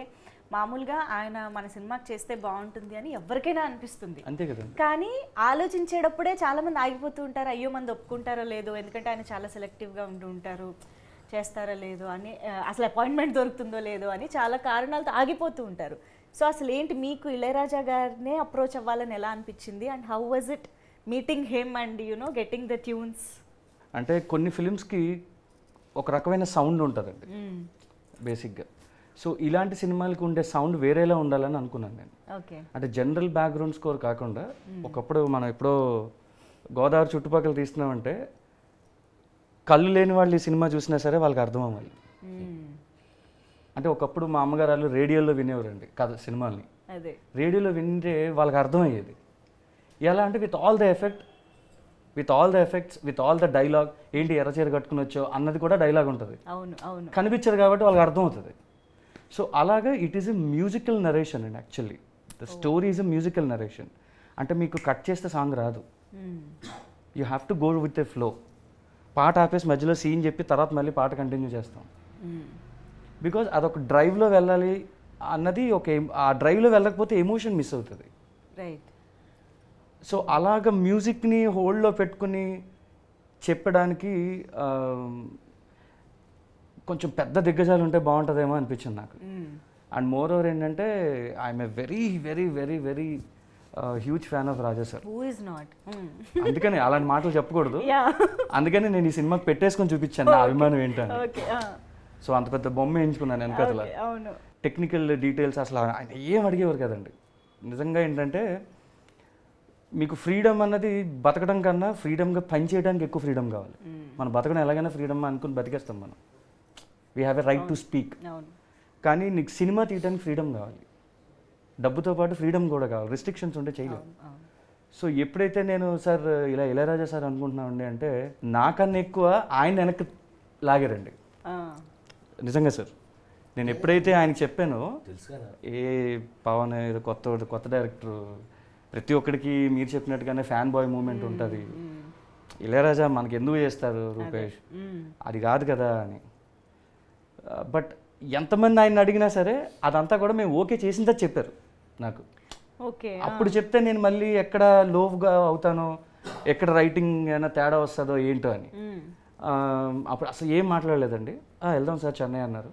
A: మామూలుగా ఆయన మన సినిమాకి చేస్తే బాగుంటుంది అని ఎవరికైనా అనిపిస్తుంది.
D: అంతే కదా.
A: కానీ ఆలోచించేటప్పుడే చాలా మంది ఆగిపోతూ ఉంటారు, అయ్యో మంది ఒప్పుకుంటారో లేదో, ఎందుకంటే ఆయన చాలా సెలెక్టివ్గా ఉంటూ ఉంటారు, చేస్తారో లేదో అని, అసలు అపాయింట్మెంట్ దొరుకుతుందో లేదో అని చాలా కారణాలతో ఆగిపోతూ ఉంటారు. సో అసలు ఏంటి మీకు ఇళయరాజా గారినే అప్రోచ్ అవ్వాలని ఎలా అనిపించింది, and how was it meeting him and getting the tunes?
D: అంటే కొన్ని ఫిలిమ్స్కి ఒక రకమైన సౌండ్ ఉంటుందండి బేసిక్గా. సో ఇలాంటి సినిమాలకు ఉండే సౌండ్ వేరేలా ఉండాలని అనుకున్నాను నేను.
A: ఓకే.
D: అంటే జనరల్ బ్యాక్గ్రౌండ్ స్కోర్ కాకుండా, ఒకప్పుడు మనం ఎప్పుడో గోదావరి చుట్టుపక్కల తీస్తున్నామంటే కళ్ళు లేని వాళ్ళు ఈ సినిమా చూసినా సరే వాళ్ళకి అర్థం అవ్వాలి. అంటే ఒకప్పుడు మా అమ్మగారు వాళ్ళు రేడియోలో వినేవారండి కథ సినిమాల్ని.
A: అదే
D: రేడియోలో వింటే వాళ్ళకి అర్థమయ్యేది. ఎలా అంటే with all the effects, with all the dialogue, ఏంటి ఎర్రచీర కట్టుకుని వచ్చో అన్నది కూడా డైలాగ్ ఉంటుంది.
A: అవును అవును,
D: కనిపించదు కాబట్టి వాళ్ళకి అర్థమవుతుంది. సో అలాగా it is a musical narration and actually the story is a musical narration. అంటే మీకు కట్ చేస్తే సాంగ్ రాదు, you have to go with a flow. పాట ఆపేసి మధ్యలో సీన్ చెప్పి తర్వాత మళ్ళీ పాట కంటిన్యూ చేస్తాం. బికాజ్ అదొక డ్రైవ్లో వెళ్ళాలి అన్నది ఆ డ్రైవ్లో వెళ్ళకపోతే ఎమోషన్ మిస్ అవుతుంది.
A: రైట్.
D: సో అలాగ మ్యూజిక్ని హోల్డ్లో పెట్టుకుని చెప్పడానికి కొంచెం పెద్ద దిగ్గజాలు ఉంటే బాగుంటుందేమో అనిపించింది నాకు. అండ్ మోర్ ఓవర్ ఏంటంటే I'm a very very very very huge fan of Raja sir.
A: Who is not?
D: అందుకని అలాంటి మాటలు చెప్పకూడదు, అందుకని నేను ఈ సినిమాకి పెట్టేసుకొని చూపించాను నా అభిమానం ఏంటని. సో అంత పెద్ద బొమ్మ వేయించుకున్నాను వెనకతల. టెక్నికల్ డీటెయిల్స్ అసలు ఆయన ఏం అడిగేవారు కదండి. నిజంగా ఏంటంటే మీకు ఫ్రీడమ్ అన్నది బతకడం కన్నా ఫ్రీడమ్గా పని చేయడానికి ఎక్కువ ఫ్రీడమ్ కావాలి. మనం బతకడం ఎలాగైనా ఫ్రీడమ్ అనుకుని బతికేస్తాం మనం. We have a right to speak. కానీ నీకు సినిమా తీయడానికి ఫ్రీడమ్ కావాలి, డబ్బుతో పాటు ఫ్రీడమ్ కూడా కావాలి. రిస్ట్రిక్షన్స్ ఉంటే చేయలేవు. సో ఎప్పుడైతే నేను సార్ ఇలా ఇళయరాజా సార్ అనుకుంటున్నామండి అంటే నాకన్నా ఎక్కువ ఆయన వెనక్కి లాగారండి. నిజంగా సార్ నేను ఎప్పుడైతే ఆయనకి చెప్పానో, ఏ పవన్ ఏదో కొత్త డైరెక్టర్, ప్రతి ఒక్కడికి మీరు చెప్పినట్టుగానే ఫ్యాన్ బాయ్ మూమెంట్ ఉంటుంది, ఇళయరాజా మనకి ఎందుకు చేస్తారు రూపేష్, అది కాదు కదా అని. బట్ ఎంతమంది ఆయన అడిగినా సరే అదంతా కూడా మేము ఓకే చేసిందే చెప్పారు నాకు.
A: ఓకే.
D: అప్పుడు చెప్తే నేను మళ్ళీ ఎక్కడ లోగా అవుతానో, ఎక్కడ రైటింగ్ ఏమైనా తేడా వస్తుందో ఏంటో అని. అప్పుడు అసలు ఏం మాట్లాడలేదండి. వెళ్దాం సార్ చెన్నై అన్నారు.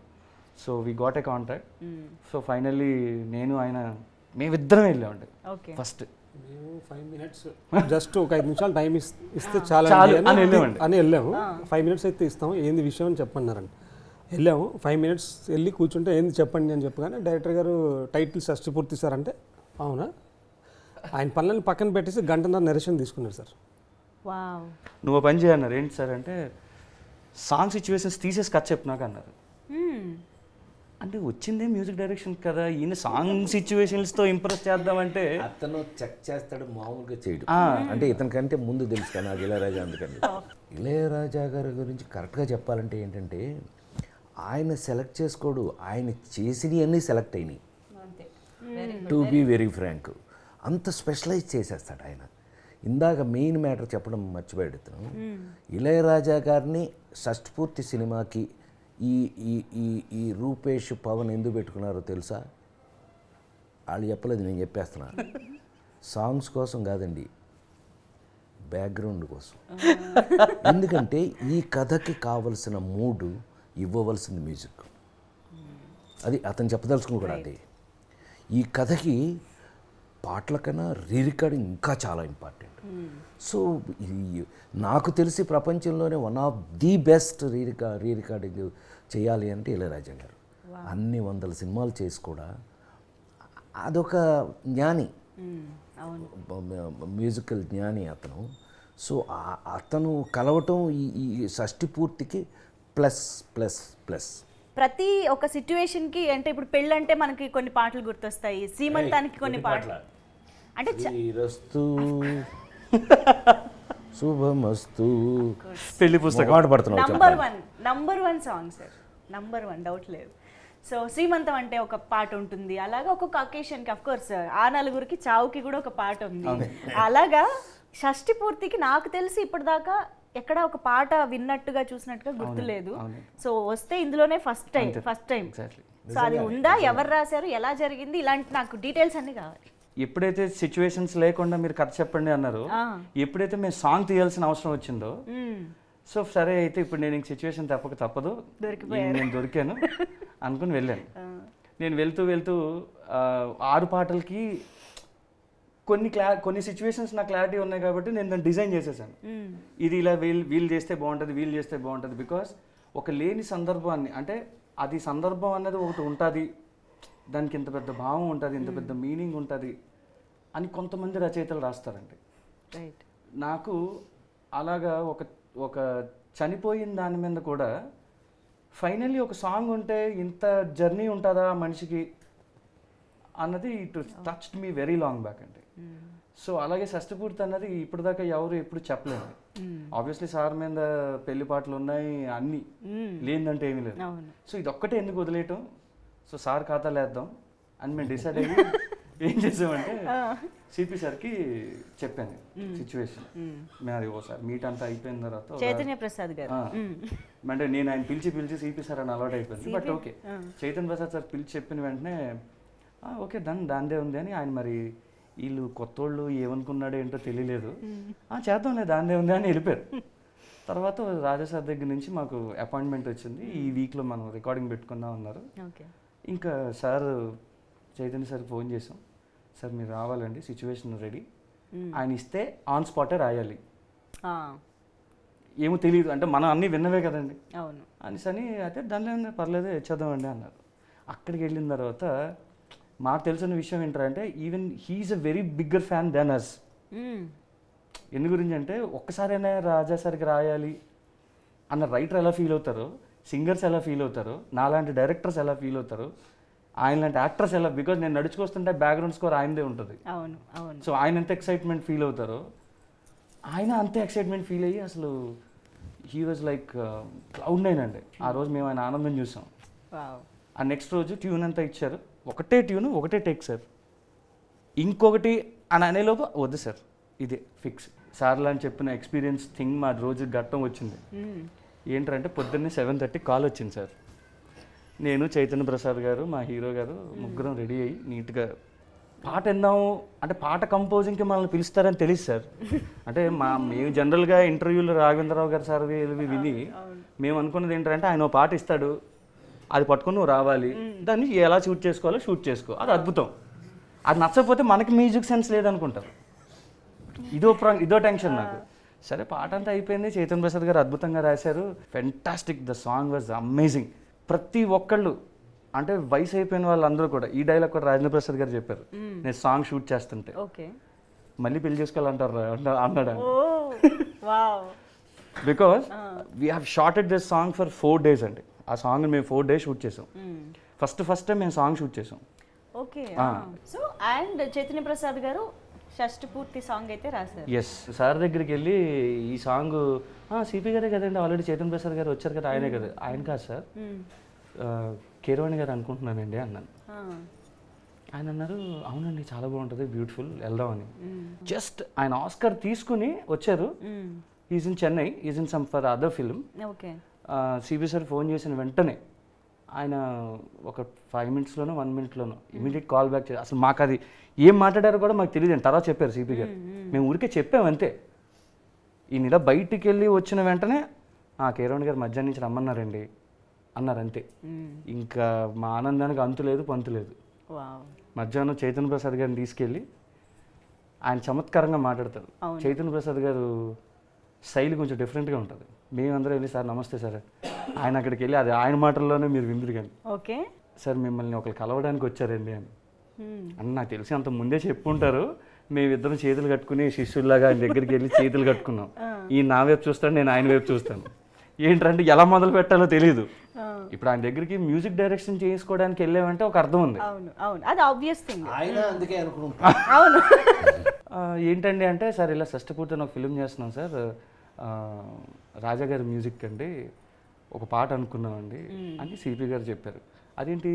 D: So we got a contract. So finally నేను ఆయన మేమిద్దరం వెళ్ళామండి. ఫస్ట్
E: మేము 5 minutes జస్ట్ ఒక 5 నిమిషాలు టైం ఇస్తే చాలా అని వెళ్ళాము. 5 minutes అయితే ఇస్తాము, ఏంది విషయం అని చెప్పన్నారండి. వెళ్ళాము 5 minutes వెళ్ళి కూర్చుంటే ఏంది చెప్పండి అని చెప్పగానే డైరెక్టర్ గారు టైటిల్ షష్టి పూర్తి సార్ అంటే, అవునా, ఆయన పనులను పక్కన పెట్టేసి గంటన్నర నరేషన్ తీసుకున్నారు సార్.
D: నువ్వు పని చేయన్నారు. ఏంటి సార్ అంటే, సాంగ్ సిచ్యువేషన్స్ తీసేసి కథ చెప్పినాక అన్నారు. అంటే వచ్చిందే మ్యూజిక్ డైరెక్షన్ కదా, ఈయన సాంగ్ సిచ్యువేషన్స్తో ఇంప్రెస్ చేద్దామంటే
B: అతను చెక్ చేస్తాడు, మామూలుగా చేయడు. అంటే ఇతనికంటే ముందు తెలుసు కదా నాకు ఇళయరాజా. అందుకని ఇళయరాజా గారి గురించి కరెక్ట్గా చెప్పాలంటే ఏంటంటే, ఆయన సెలెక్ట్ చేసుకోడు, ఆయన చేసినవి అన్నీ సెలెక్ట్ అయినాయి. To be very frank. అంత స్పెషలైజ్ చేసేస్తాడు ఆయన. ఇందాక మెయిన్ మ్యాటర్ చెప్పడం మర్చిపోయాడు ఇతను. ఇళయరాజా గారిని షష్ఠపూర్తి సినిమాకి ఈ ఈ ఈ ఈ రూపేష్ పవన్ ఎందుకు పెట్టుకున్నారో తెలుసా? వాళ్ళు చెప్పలేదు, నేను చెప్పేస్తున్నా. సాంగ్స్ కోసం కాదండి, బ్యాక్గ్రౌండ్ కోసం. ఎందుకంటే ఈ కథకి కావలసిన మూడు ఇవ్వవలసింది మ్యూజిక్. అది అతను చెప్పదలుచుకుని కూడా అదే. ఈ కథకి పాటల కన్నా రీరికార్డింగ్ ఇంకా చాలా ఇంపార్టెంట్. సో ఇది నాకు తెలిసి ప్రపంచంలోనే one of the best re-recording చేయాలి అంటే ఇళయరాజా గారు. అన్ని 100 సినిమాలు చేసి కూడా అదొక జ్ఞాని, మ్యూజికల్ జ్ఞాని అతను. సో అతను కలవటం ఈ షష్ఠి పూర్తికి ప్లస్ ప్లస్ ప్లస్.
A: ప్రతి ఒక సిచ్యువేషన్కి అంటే ఇప్పుడు పెళ్ళంటే మనకి కొన్ని పాటలు గుర్తొస్తాయి, సీమంతానికి కొన్ని పాటలు అంటే
B: శ్రీరస్తు శుభమస్తు
D: పెళ్లి పుస్తకం
B: పాట పడుతున్నావు.
A: Number one song sir, number 1 doubt లేదు. సో శ్రీమంతం అంటే ఒక పాట ఉంటుంది, అలాగా ఒక్కొక్క అకేషన్కి అఫ్ కోర్స్ ఆ నలుగురికి చావుకి కూడా ఒక పాట ఉంది. అలాగా షష్ఠి పూర్తికి నాకు తెలిసి ఇప్పటిదాకా ఎక్కడ ఒక పాట విన్నట్టుగా చూసినట్టుగా గుర్తులేదు. సో వస్తే ఇందులోనే ఫస్ట్ టైం. సో అది ఉందా, ఎవరు రాశారు, ఎలా జరిగింది, ఇలాంటి నాకు డీటెయిల్స్ అన్ని కావాలి.
D: ఎప్పుడైతే సిచ్యువేషన్స్ లేకుండా మీరు కథ చెప్పండి అన్నారు, ఎప్పుడైతే మేము సాంగ్ తీయాల్సిన అవసరం వచ్చిందో, సో సరే అయితే ఇప్పుడు నేను ఇంక సిచ్యువేషన్ తప్పదు, నేను దొరికాను అనుకుని వెళ్ళాను. నేను వెళ్తూ 6 పాటలకి కొన్ని సిచ్యువేషన్స్ నాకు క్లారిటీ ఉన్నాయి కాబట్టి నేను దాన్ని డిజైన్ చేసేసాను. ఇది ఇలా వీళ్ళు చేస్తే బాగుంటుంది. బికాస్ ఒక లేని సందర్భాన్ని, అంటే అది సందర్భం అన్నది ఒకటి ఉంటుంది, దానికి ఇంత పెద్ద భావం ఉంటుంది, ఇంత పెద్ద మీనింగ్ ఉంటుంది అని కొంతమంది రచయితలు రాస్తారండి. నాకు అలాగా ఒక చనిపోయిన దాని మీద కూడా ఫైనల్లీ ఒక సాంగ్ ఉంటే ఇంత జర్నీ ఉంటుందా మనిషికి అన్నది it touched me very long back అండి. సో అలాగే షష్ఠపూర్తి అన్నది ఇప్పటిదాకా ఎప్పుడు చెప్పలేదు. ఆబ్వియస్లీ సార్ మీద పెళ్లి పాటలు ఉన్నాయి, అన్ని లేదంటే ఏమీ లేదు. సో ఇది ఒక్కటే ఎందుకు వదిలేయటం, సో సార్ ఖాతాలు వేద్దాం అని మేము డిసైడ్ అయ్యి ఏం చేసామంటే సిపి సార్కి చెప్పాను సిచ్యువేషన్. మేము అది ఓసారి మీట్ అంతా అయిపోయిన తర్వాత
A: చైతన్య ప్రసాద్ గారు
D: అంటే నేను ఆయన పిలిచి సిపి సార్ అని అలవాటు అయిపోయింది. But okay, Chaitanya Prasad sir పిలిచి చెప్పిన వెంటనే ఓకే దాందే ఉంది అని ఆయన, మరి వీళ్ళు కొత్తోళ్ళు ఏమనుకున్నాడో ఏంటో తెలియలేదు, చేద్దాంలే దాందే ఉంది అని వెళ్ళిపోయారు. తర్వాత రాజా సార్ దగ్గర నుంచి మాకు అపాయింట్మెంట్ వచ్చింది, ఈ వీక్లో మనం రికార్డింగ్ పెట్టుకుందాం అన్నారు. ఇంకా సార్ చైతన్య సార్ ఫోన్ చేసాం, సార్ మీరు రావాలండి, సిచ్యువేషన్ రెడీ, ఆయన ఇస్తే ఆన్ స్పాటే రాయాలి, ఏమో తెలియదు అంటే మనం అన్నీ విన్నవే కదండి అని అయితే దానిలో పర్లేదు ఇచ్చేద్దామండి అన్నారు. అక్కడికి వెళ్ళిన తర్వాత మాకు తెలిసిన విషయం ఏంటంటే even he's a very bigger fan than us. ఎందు గురించి అంటే ఒక్కసారైనా రాజా సార్కి రాయాలి అన్న రైటర్ ఎలా ఫీల్ అవుతారో, సింగర్స్ ఎలా ఫీల్ అవుతారో, నాలాంటి డైరెక్టర్స్ ఎలా ఫీల్ అవుతారో, ఆయన లాంటి యాక్టర్స్ ఎలా, బికాజ్ నేను నడుచుకొస్తుంటే బ్యాక్గ్రౌండ్ స్కోర్ ఆయనదే ఉంటుంది. సో ఆయన ఎంత ఎక్సైట్మెంట్ ఫీల్ అవుతారో ఆయన అంతే ఎక్సైట్మెంట్ ఫీల్ అయ్యి అసలు హీ వాజ్ లైక్ Cloud9 అండి. ఆ రోజు మేము ఆయన ఆనందం చూసాం. ఆ నెక్స్ట్ రోజు ట్యూన్ అంతా ఇచ్చారు, ఒకటే ట్యూన్ ఒకటే టేక్ సార్, ఇంకొకటి అని అనేలోపు వద్దు సార్ ఇదే ఫిక్స్. సార్లు అని చెప్పిన ఎక్స్పీరియన్స్ థింగ్ మా రోజు ఘట్టం వచ్చింది. ఏంటంటే పొద్దున్నే 7:30 కాల్ వచ్చింది సార్. నేను చైతన్య ప్రసాద్ గారు మా హీరో గారు ముగ్గురం రెడీ అయ్యి నీట్గా పాట విందాము అంటే పాట కంపోజింగ్కి మనల్ని పిలుస్తారని తెలియదు సార్. అంటే మేము జనరల్గా ఇంటర్వ్యూలో రాఘవేంద్రరావు గారు సార్ విని మేము అనుకున్నది ఏంటంటే ఆయన పాట ఇస్తాడు, అది పట్టుకుని నువ్వు రావాలి, దాన్ని ఎలా షూట్ చేసుకోవాలో షూట్ చేసుకో, అది అద్భుతం. అది నచ్చకపోతే మనకి మ్యూజిక్ సెన్స్ లేదనుకుంటారు. ఇదో టెన్షన్ నాకు. సరే పాట అంతా అయిపోయింది, చైతన్య ప్రసాద్ గారు అద్భుతంగా రాశారు, fantastic, the song was amazing. ప్రతి ఒక్కళ్ళు అంటే వయసు అయిపోయిన వాళ్ళందరూ కూడా ఈ డైలాగ్ కూడా రాజేంద్ర ప్రసాద్ గారు చెప్పారు, నేను సాంగ్ షూట్ చేస్తుంటే మళ్ళీ పెళ్లి చేసుకోవాలంటారు అన్నాడు. Because we have shorted this song for 4 days అండి. ఆ సాంగ్ మేము 4 days షూట్ చేసాం. ఫస్ట్ టైం మేము సాంగ్ షూట్ చేసాం.
A: Okay. So and Chaitanya Prasad గారు షష్ఠి పూర్తి సాంగ్ అయితే రాశారు.
D: ఎస్, సార్ దగ్గరికి వెళ్ళి ఈ సాంగ్ సిపి గారే కదండి, ఆల్రెడీ చైతన్య ప్రసాద్ గారు వచ్చారు కదా, ఆయనే కదా. ఆయన కాదు సార్, కీరవాణి గారు అనుకుంటున్నానండి అన్నాను. ఆయన అన్నారు అవునండి చాలా బాగుంటుంది బ్యూటిఫుల్ వెళ్దామని. జస్ట్ ఆయన ఆస్కర్ తీసుకుని వచ్చారు. Is in Chennai, is in some for other film.
A: Okay.
D: CB sir phone చేసిన వెంటనే ఆయన ఒక 5 minutesలోనో 1 minuteలోనో ఇమీడియట్ కాల్ బ్యాక్ చేసి, అసలు మాకు అది ఏం మాట్లాడారో కూడా మాకు తెలియదు. తర్వాత చెప్పారు సిపి గారు, మేము ఊరికే చెప్పాము అంతే. ఈయన ఇలా బయటికి వెళ్ళి వచ్చిన వెంటనే కేరవణ్ గారు మధ్యాహ్నం నుంచి రమ్మన్నారండి అన్నారు అంతే. ఇంకా మా ఆనందానికి అంతు లేదు పంతు లేదు. మధ్యాహ్నం చైతన్య ప్రసాద్ గారిని తీసుకెళ్ళి ఆయన చమత్కారంగా మాట్లాడతారు. చైతన్య ప్రసాద్ గారు శైలి కొంచెం డిఫరెంట్గా ఉంటుంది. మేమందరం వెళ్ళి సార్ నమస్తే సార్, ఆయన అక్కడికి వెళ్ళి అది ఆయన మాటల్లోనే మీరు విందురు కానీ,
A: ఓకే
D: సార్ మిమ్మల్ని ఒకరు కలవడానికి వచ్చారండి అని. అని నాకు తెలిసి అంత ముందే చెప్పుంటారు. మేమిద్దరం చేతులు కట్టుకుని శిష్యుల్లాగా ఆయన దగ్గరికి వెళ్ళి చేతులు కట్టుకున్నాం. ఈయన నా వైపు చూస్తాడు, నేను ఆయన వైపు చూస్తాను. ఏంటంటే ఎలా మొదలు పెట్టాలో తెలియదు. ఇప్పుడు ఆయన దగ్గరికి మ్యూజిక్ డైరెక్షన్ చేసుకోవడానికి వెళ్ళామంటే ఒక అర్థం ఉంది.
A: అవును అవును, అది ఆబ్వియస్ థింగ్.
B: ఆయన అందుకే అనుకుంటున్నాను.
A: అవును.
D: ఏంటండి అంటే సార్ ఇలా షష్ఠపూర్తి ఒక ఫిల్మ్ చేస్తున్నాం సార్, రాజా గారి మ్యూజిక్ అండి, ఒక పాట అనుకున్నామండి అని సిపి గారు చెప్పారు. అదేంటి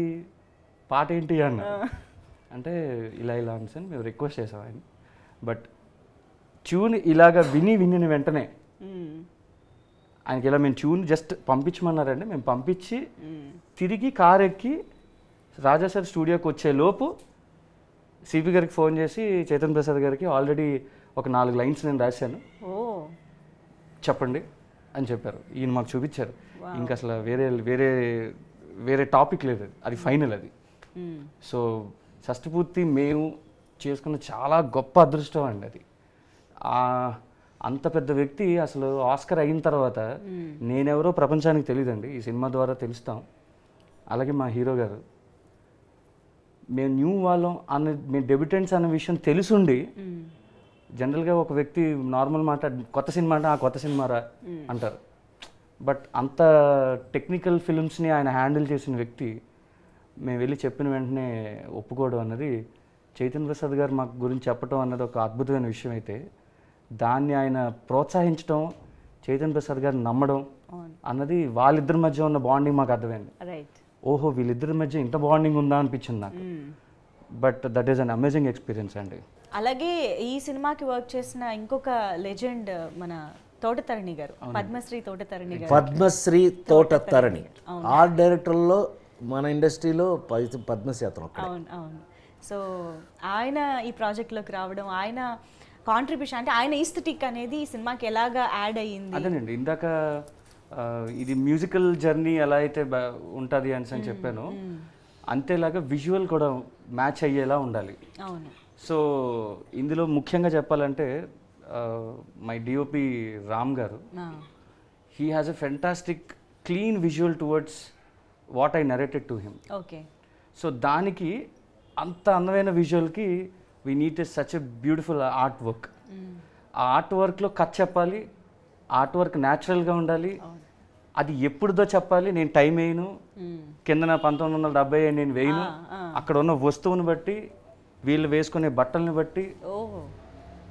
D: పాట ఏంటి అన్న అంటే ఇలా ఇలా అని సార్ మేము రిక్వెస్ట్ చేసాం ఆయన. బట్ ట్యూన్ ఇలాగ విని వెంటనే ఆయనకి ఇలా మేము ట్యూన్ జస్ట్ పంపించమన్నారండి. మేము పంపించి తిరిగి కార్ ఎక్కి రాజా సార్ స్టూడియోకి వచ్చే లోపు సిపి గారికి ఫోన్ చేసి చైతన్య ప్రసాద్ గారికి ఆల్రెడీ ఒక 4 lines నేను రాశాను, చెప్పండి అని చెప్పారు. ఈయన మాకు చూపించారు. ఇంకా అసలు వేరే టాపిక్ లేదు, అది ఫైనల్ అది. సో షష్ఠపూర్తి మేము చేసుకున్న చాలా గొప్ప అదృష్టం అండి అది. అంత పెద్ద వ్యక్తి అసలు ఆస్కర్ అయిన తర్వాత నేనెవరో ప్రపంచానికి తెలియదండి, ఈ సినిమా ద్వారా తెలుస్తాం. అలాగే మా హీరో గారు, మేము న్యూ వాళ్ళం మేము డెబ్యూటెంట్స్ అన్న విషయం తెలుసుండి జనరల్గా ఒక వ్యక్తి నార్మల్ మాట కొత్త సినిమా అంటే కొత్త సినిమారా అంటారు. బట్ అంత టెక్నికల్ ఫిల్మ్స్ని ఆయన హ్యాండిల్ చేసిన వ్యక్తి మేము వెళ్ళి చెప్పిన వెంటనే ఒప్పుకోవడం అన్నది, చైతన్య ప్రసాద్ గారు మాకు గురించి చెప్పడం అన్నది ఒక అద్భుతమైన విషయం అయితే, దాన్ని ఆయన ప్రోత్సహించడం, చైతన్య ప్రసాద్ గారిని నమ్మడం అన్నది వాళ్ళిద్దరి మధ్య ఉన్న బాండింగ్ మాకు అర్థమైంది. ఓహో వీళ్ళిద్దరి మధ్య ఇంత బాండింగ్ ఉందా అనిపించింది నాకు. But that is an amazing experience అండి.
A: అలాగే ఈ సినిమాకి వర్క్ చేసిన ఇంకొక లెజెండ్ మన తోటతరణి గారు, పద్మశ్రీ తోటతరణి గారు.
B: పద్మశ్రీ తోటతరణి ఆర్ట్ డైరెక్టర్లో మన ఇండస్ట్రీలో పద్మశ్రీ అతను.
A: అవును అవును. సో ఆయన ఈ ప్రాజెక్ట్లోకి రావడం, ఆయన కాంట్రిబ్యూషన్ అంటే ఆయన ఈస్థెటిక్ అనేది ఈ సినిమాకి ఎలాగా యాడ్ అయ్యింది.
D: అదేనండి ఇందాక ఇది మ్యూజికల్ జర్నీ ఎలా అయితే ఉంటుంది అని చెప్పాను, అంతేలాగా విజువల్ కూడా మ్యాచ్ అయ్యేలా ఉండాలి.
A: అవును.
D: సో ఇందులో ముఖ్యంగా చెప్పాలంటే my DOP Ram garu, he has a fantastic clean visual towards what I narrated to him.
A: Okay.
D: So దానికి అంత అందమైన విజువల్కి we need such a beautiful art work. ఆ ఆర్ట్ వర్క్లో కథ చెప్పాలి, ఆర్ట్ వర్క్ న్యాచురల్గా ఉండాలి, అది ఎప్పుడుదో చెప్పాలి. నేను టైం వేయను, కిందన 1970 నేను వేయను, అక్కడ ఉన్న వస్తువుని బట్టి వీళ్ళు వేసుకునే బట్టల్ని బట్టి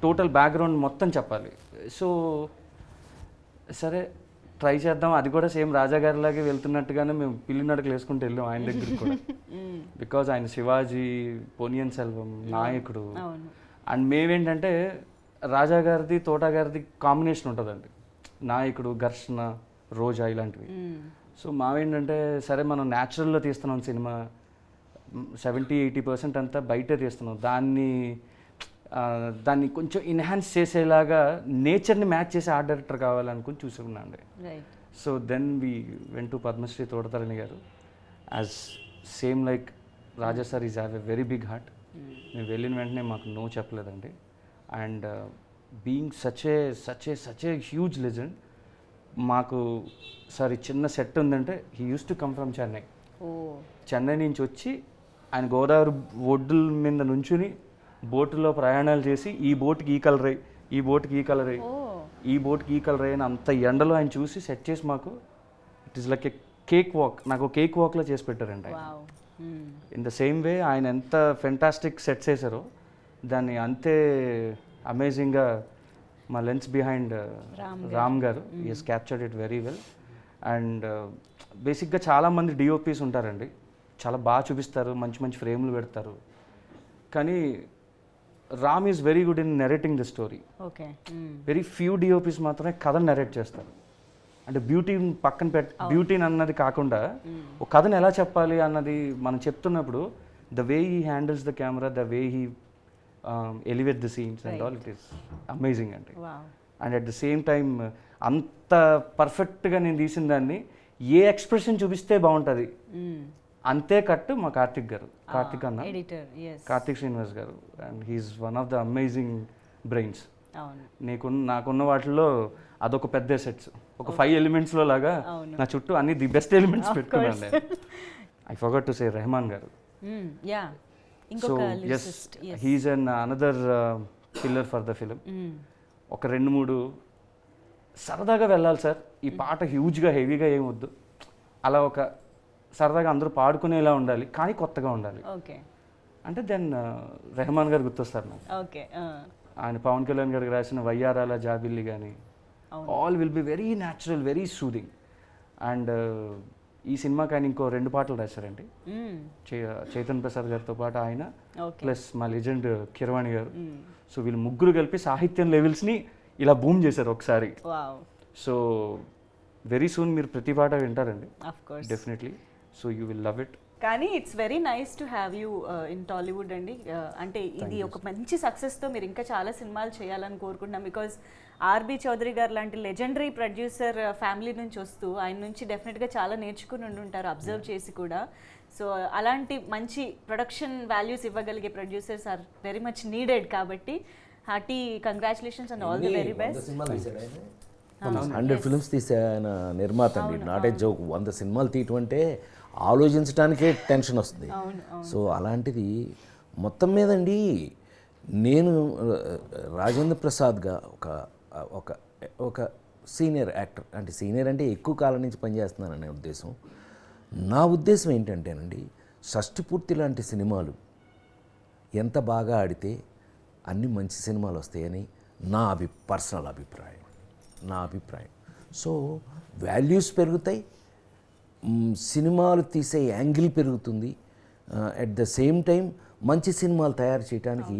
D: టోటల్ బ్యాక్గ్రౌండ్ మొత్తం చెప్పాలి. సో సరే ట్రై చేద్దాం. అది కూడా సేమ్ రాజా గారిలాగే వెళ్తున్నట్టుగానే మేము పిల్లి నడకలు వేసుకుంటూ వెళ్ళాం ఆయన దగ్గరికి కూడా. బికాజ్ ఆయన శివాజీ, పొనియన్ సెల్వం, నాయకుడు. అండ్ మేమేంటంటే రాజా గారిది తోటా గారిది కాంబినేషన్ ఉంటుందండి, నాయకుడు, ఘర్షణ, రోజా ఇలాంటివి. సో మావేంటంటే సరే మనం న్యాచురల్లో తీస్తున్నాం సినిమా, 70-80% అంతా బయటే తీస్తున్నాం, దాన్ని కొంచెం ఎన్హాన్స్ చేసేలాగా నేచర్ని మ్యాచ్ చేసే ఆర్ట్ డైరెక్టర్ కావాలనుకుని చూసుకున్నాను అండి. So then we went to Padmashri Thota Tharani garu. As same like Raja sir is have a very big heart. మేము వెళ్ళిన వెంటనే మాకు నో చెప్పలేదండి. And being such a huge legend, మాకు సారీ చిన్న సెట్ ఉందంటే he use to come from Chennai. Chennai నుంచి వచ్చి ఆయన గోదావరి ఒడ్డుల మీద నుంచుని బోటులో ప్రయాణాలు చేసి ఈ బోట్కి ఈ కలర్ అయ్యి, ఈ బోట్కి ఈ కలర్ అయ్యి, ఈ బోట్కి ఈ కలర్ అయ్యి అని అంత ఎండలో ఆయన చూసి సెట్ చేసి మాకు it is like A cake walk, నాకు కేక్ వాక్లో చేసి పెట్టారండి ఆయన. ఇన్ ద సేమ్ వే ఆయన ఎంత ఫెంటాస్టిక్ సెట్స్ వేసారో దాన్ని అంతే అమేజింగ్గా మా లెన్స్ బిహైండ్ రామ్ గారు is captured it very well. And బేసిక్గా చాలామంది డిఓపీస్ ఉంటారండి, చాలా బాగా చూపిస్తారు, మంచి మంచి ఫ్రేమ్లు పెడతారు. కానీ Ram is very good in narrating the story.
A: Okay.
D: Very few DOPs మాత్రమే కథను నెరేట్ చేస్తారు. అంటే బ్యూటీని పక్కన బ్యూటీని అన్నది కాకుండా ఒక కథను ఎలా చెప్పాలి అన్నది మనం చెప్తున్నప్పుడు the way he handles the camera, the way he elevate the scenes and all, it is amazing అండి. And at the same time అంత పర్ఫెక్ట్గా నేను తీసిన దాన్ని ఏ ఎక్స్ప్రెషన్ చూపిస్తే బాగుంటుంది అంతే కట్టు మా కార్తిక్ అన్న,
A: ఎడిటర్.
D: కార్తిక్ శ్రీనివాస్ గారు. And he's one of the amazing brains.
A: అవును.
D: నాకున్న వాటిలో అదొక పెద్ద సెట్స్, ఒక 5 ఎలిమెంట్స్లో లాగా నా చుట్టూ అన్ని ది బెస్ట్ ఎలిమెంట్స్ పెట్టుకున్నాను నేను. I forgot to say Rahman garu.
A: Yeah.
D: So yes, he is an another pillar for the film. ఒక 2-3 సరదాగా వెళ్ళాలి సార్, ఈ పాట హ్యూజ్గా హెవీగా ఏం వద్దు, అలా ఒక సరదాగా అందరూ పాడుకునేలా ఉండాలి కానీ కొత్తగా ఉండాలి.
A: ఓకే.
D: అంటే దెన్ రెహమాన్ గారు గుర్తొస్తారు నాకు.
A: ఓకే.
D: ఆయన పవన్ కళ్యాణ్ గారికి రాసిన వయ్యారాల జాబిల్లి కానీ all will be very natural, very soothing. And ఈ సినిమాకి ఆయన ఇంకో 2 పాటలు రాశారండి, చైతన్ ప్రసాద్ గారితో పాటు ఆయన, ప్లస్ మా లెజెండ్ కిరవాణి గారు. సో వీళ్ళు ముగ్గురు కలిపి సాహిత్యం లెవెల్స్ని ఇలా బూమ్ చేశారు ఒకసారి. సో వెరీ సూన్ మీరు ప్రతి పాట వింటారండి definitely. So you will love it.
A: కానీ it's very nice to have you in Tollywood అండి. అంటే ఇది ఒక మంచి సక్సెస్తో మీరు ఇంకా చాలా సినిమాలు చేయాలని కోరుకుంటున్నాం. బికాజ్ ఆర్బి చౌదరి గారు లాంటి లెజెండరీ ప్రొడ్యూసర్ ఫ్యామిలీ నుంచి వస్తూ ఆయన నుంచి డెఫినెట్గా చాలా నేర్చుకుని ఉంటారు, అబ్జర్వ్ చేసి కూడా. సో అలాంటి మంచి ప్రొడక్షన్ వాల్యూస్ ఇవ్వగలిగే producers are very much needed. కాబట్టి hearty congratulations and all the very best.
B: 100 films తీసే ఆయన నిర్మాత అండి, నాట్ ఏ జోక్. 100 సినిమాలు తీయటం అంటే ఆలోచించడానికే టెన్షన్ వస్తుంది. సో అలాంటిది మొత్తం మీదండి నేను రాజేంద్ర ప్రసాద్గా ఒక ఒక సీనియర్ యాక్టర్, అంటే సీనియర్ అంటే ఎక్కువ కాలం నుంచి పనిచేస్తున్నాననే ఉద్దేశం. నా ఉద్దేశం ఏంటంటేనండి, షష్టిపూర్తి లాంటి సినిమాలు ఎంత బాగా ఆడితే అన్ని మంచి సినిమాలు వస్తాయని నా పర్సనల్ అభిప్రాయం. సో వాల్యూస్ పెరుగుతాయి, సినిమాలు తీసే యాంగిల్ పెరుగుతుంది. అట్ ద సేమ్ టైం మంచి సినిమాలు తయారు చేయడానికి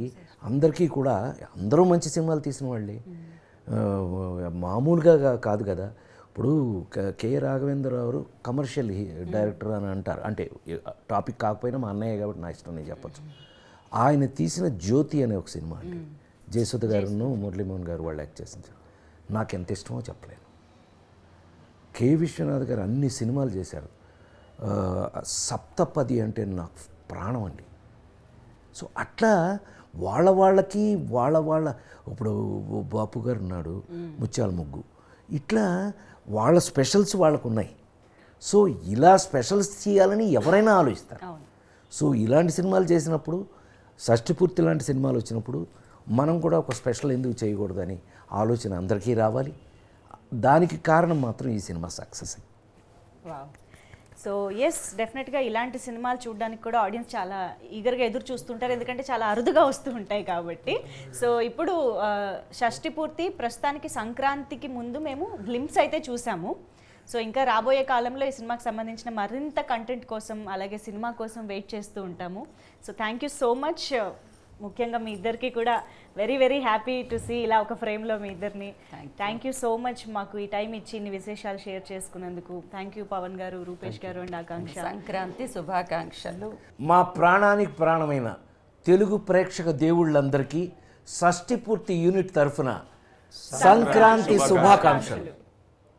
B: అందరికీ కూడా, అందరూ మంచి సినిమాలు తీసిన వాళ్ళే, మామూలుగా కాదు కదా. ఇప్పుడు కె రాఘవేంద్రరావు గారు కమర్షియల్ డైరెక్టర్ అని అంటారు, అంటే టాపిక్ కాకపోయినా మా అన్నయ్య కాబట్టి నా ఇష్టం నేను చెప్పచ్చు. ఆయన తీసిన జ్యోతి అనే ఒక సినిమా అండి, జయసుధ గారును మురళీమోహన్ గారు వాళ్ళు యాక్ట్ చేసింది. నాకు ఎంత ఇష్టమో చెప్పలేను. కె విశ్వనాథ్ గారు అన్ని సినిమాలు చేశారు. సప్తపది అంటే నాకు ప్రాణం అండి. సో అట్లా వాళ్ళకి వాళ్ళ ఇప్పుడు బాపు గారు ఉన్నాడు, ముత్యాల ముగ్గు, ఇట్లా వాళ్ళ స్పెషల్స్ వాళ్ళకు ఉన్నాయి. సో ఇలా స్పెషల్స్ చేయాలని ఎవరైనా ఆలోచిస్తారు. సో ఇలాంటి సినిమాలు చేసినప్పుడు, షష్టిపూర్తి లాంటి సినిమాలు వచ్చినప్పుడు మనం కూడా ఒక స్పెషల్ ఎందుకు చేయకూడదని ఆలోచన అందరికీ రావాలి. దానికి కారణం మాత్రం ఈ సినిమా సక్సెస్.
A: సో ఎస్, డెఫినెట్గా ఇలాంటి సినిమాలు చూడడానికి కూడా ఆడియన్స్ చాలా ఈగర్గా ఎదురు చూస్తుంటారు, ఎందుకంటే చాలా అరుదుగా వస్తూ ఉంటాయి కాబట్టి. సో ఇప్పుడు షష్టిపూర్తి ప్రస్తుతానికి సంక్రాంతికి ముందు మేము గ్లింప్స్ అయితే చూసాము. సో ఇంకా రాబోయే కాలంలో ఈ సినిమాకి సంబంధించిన మరింత కంటెంట్ కోసం, అలాగే సినిమా కోసం వెయిట్ చేస్తూ ఉంటాము. So thank you so much. ముఖ్యంగా మీ ఇద్దరికి కూడా very very happy to see ఇలా ఒక ఫ్రేమ్లో మీ ఇద్దరిని. థ్యాంక్ యూ సో మచ్ మాకు ఈ టైం ఇచ్చి ఇన్ని విశేషాలు షేర్ చేసుకున్నందుకు. థ్యాంక్ యూ పవన్ గారు, రూపేష్ గారు అండ్ ఆకాంక్ష.
C: సంక్రాంతి శుభాకాంక్షలు.
B: మా ప్రాణానికి ప్రాణమైన తెలుగు ప్రేక్షక దేవుళ్ళందరికీ షష్టిపూర్తి యూనిట్ తరఫున సంక్రాంతి శుభాకాంక్షలు.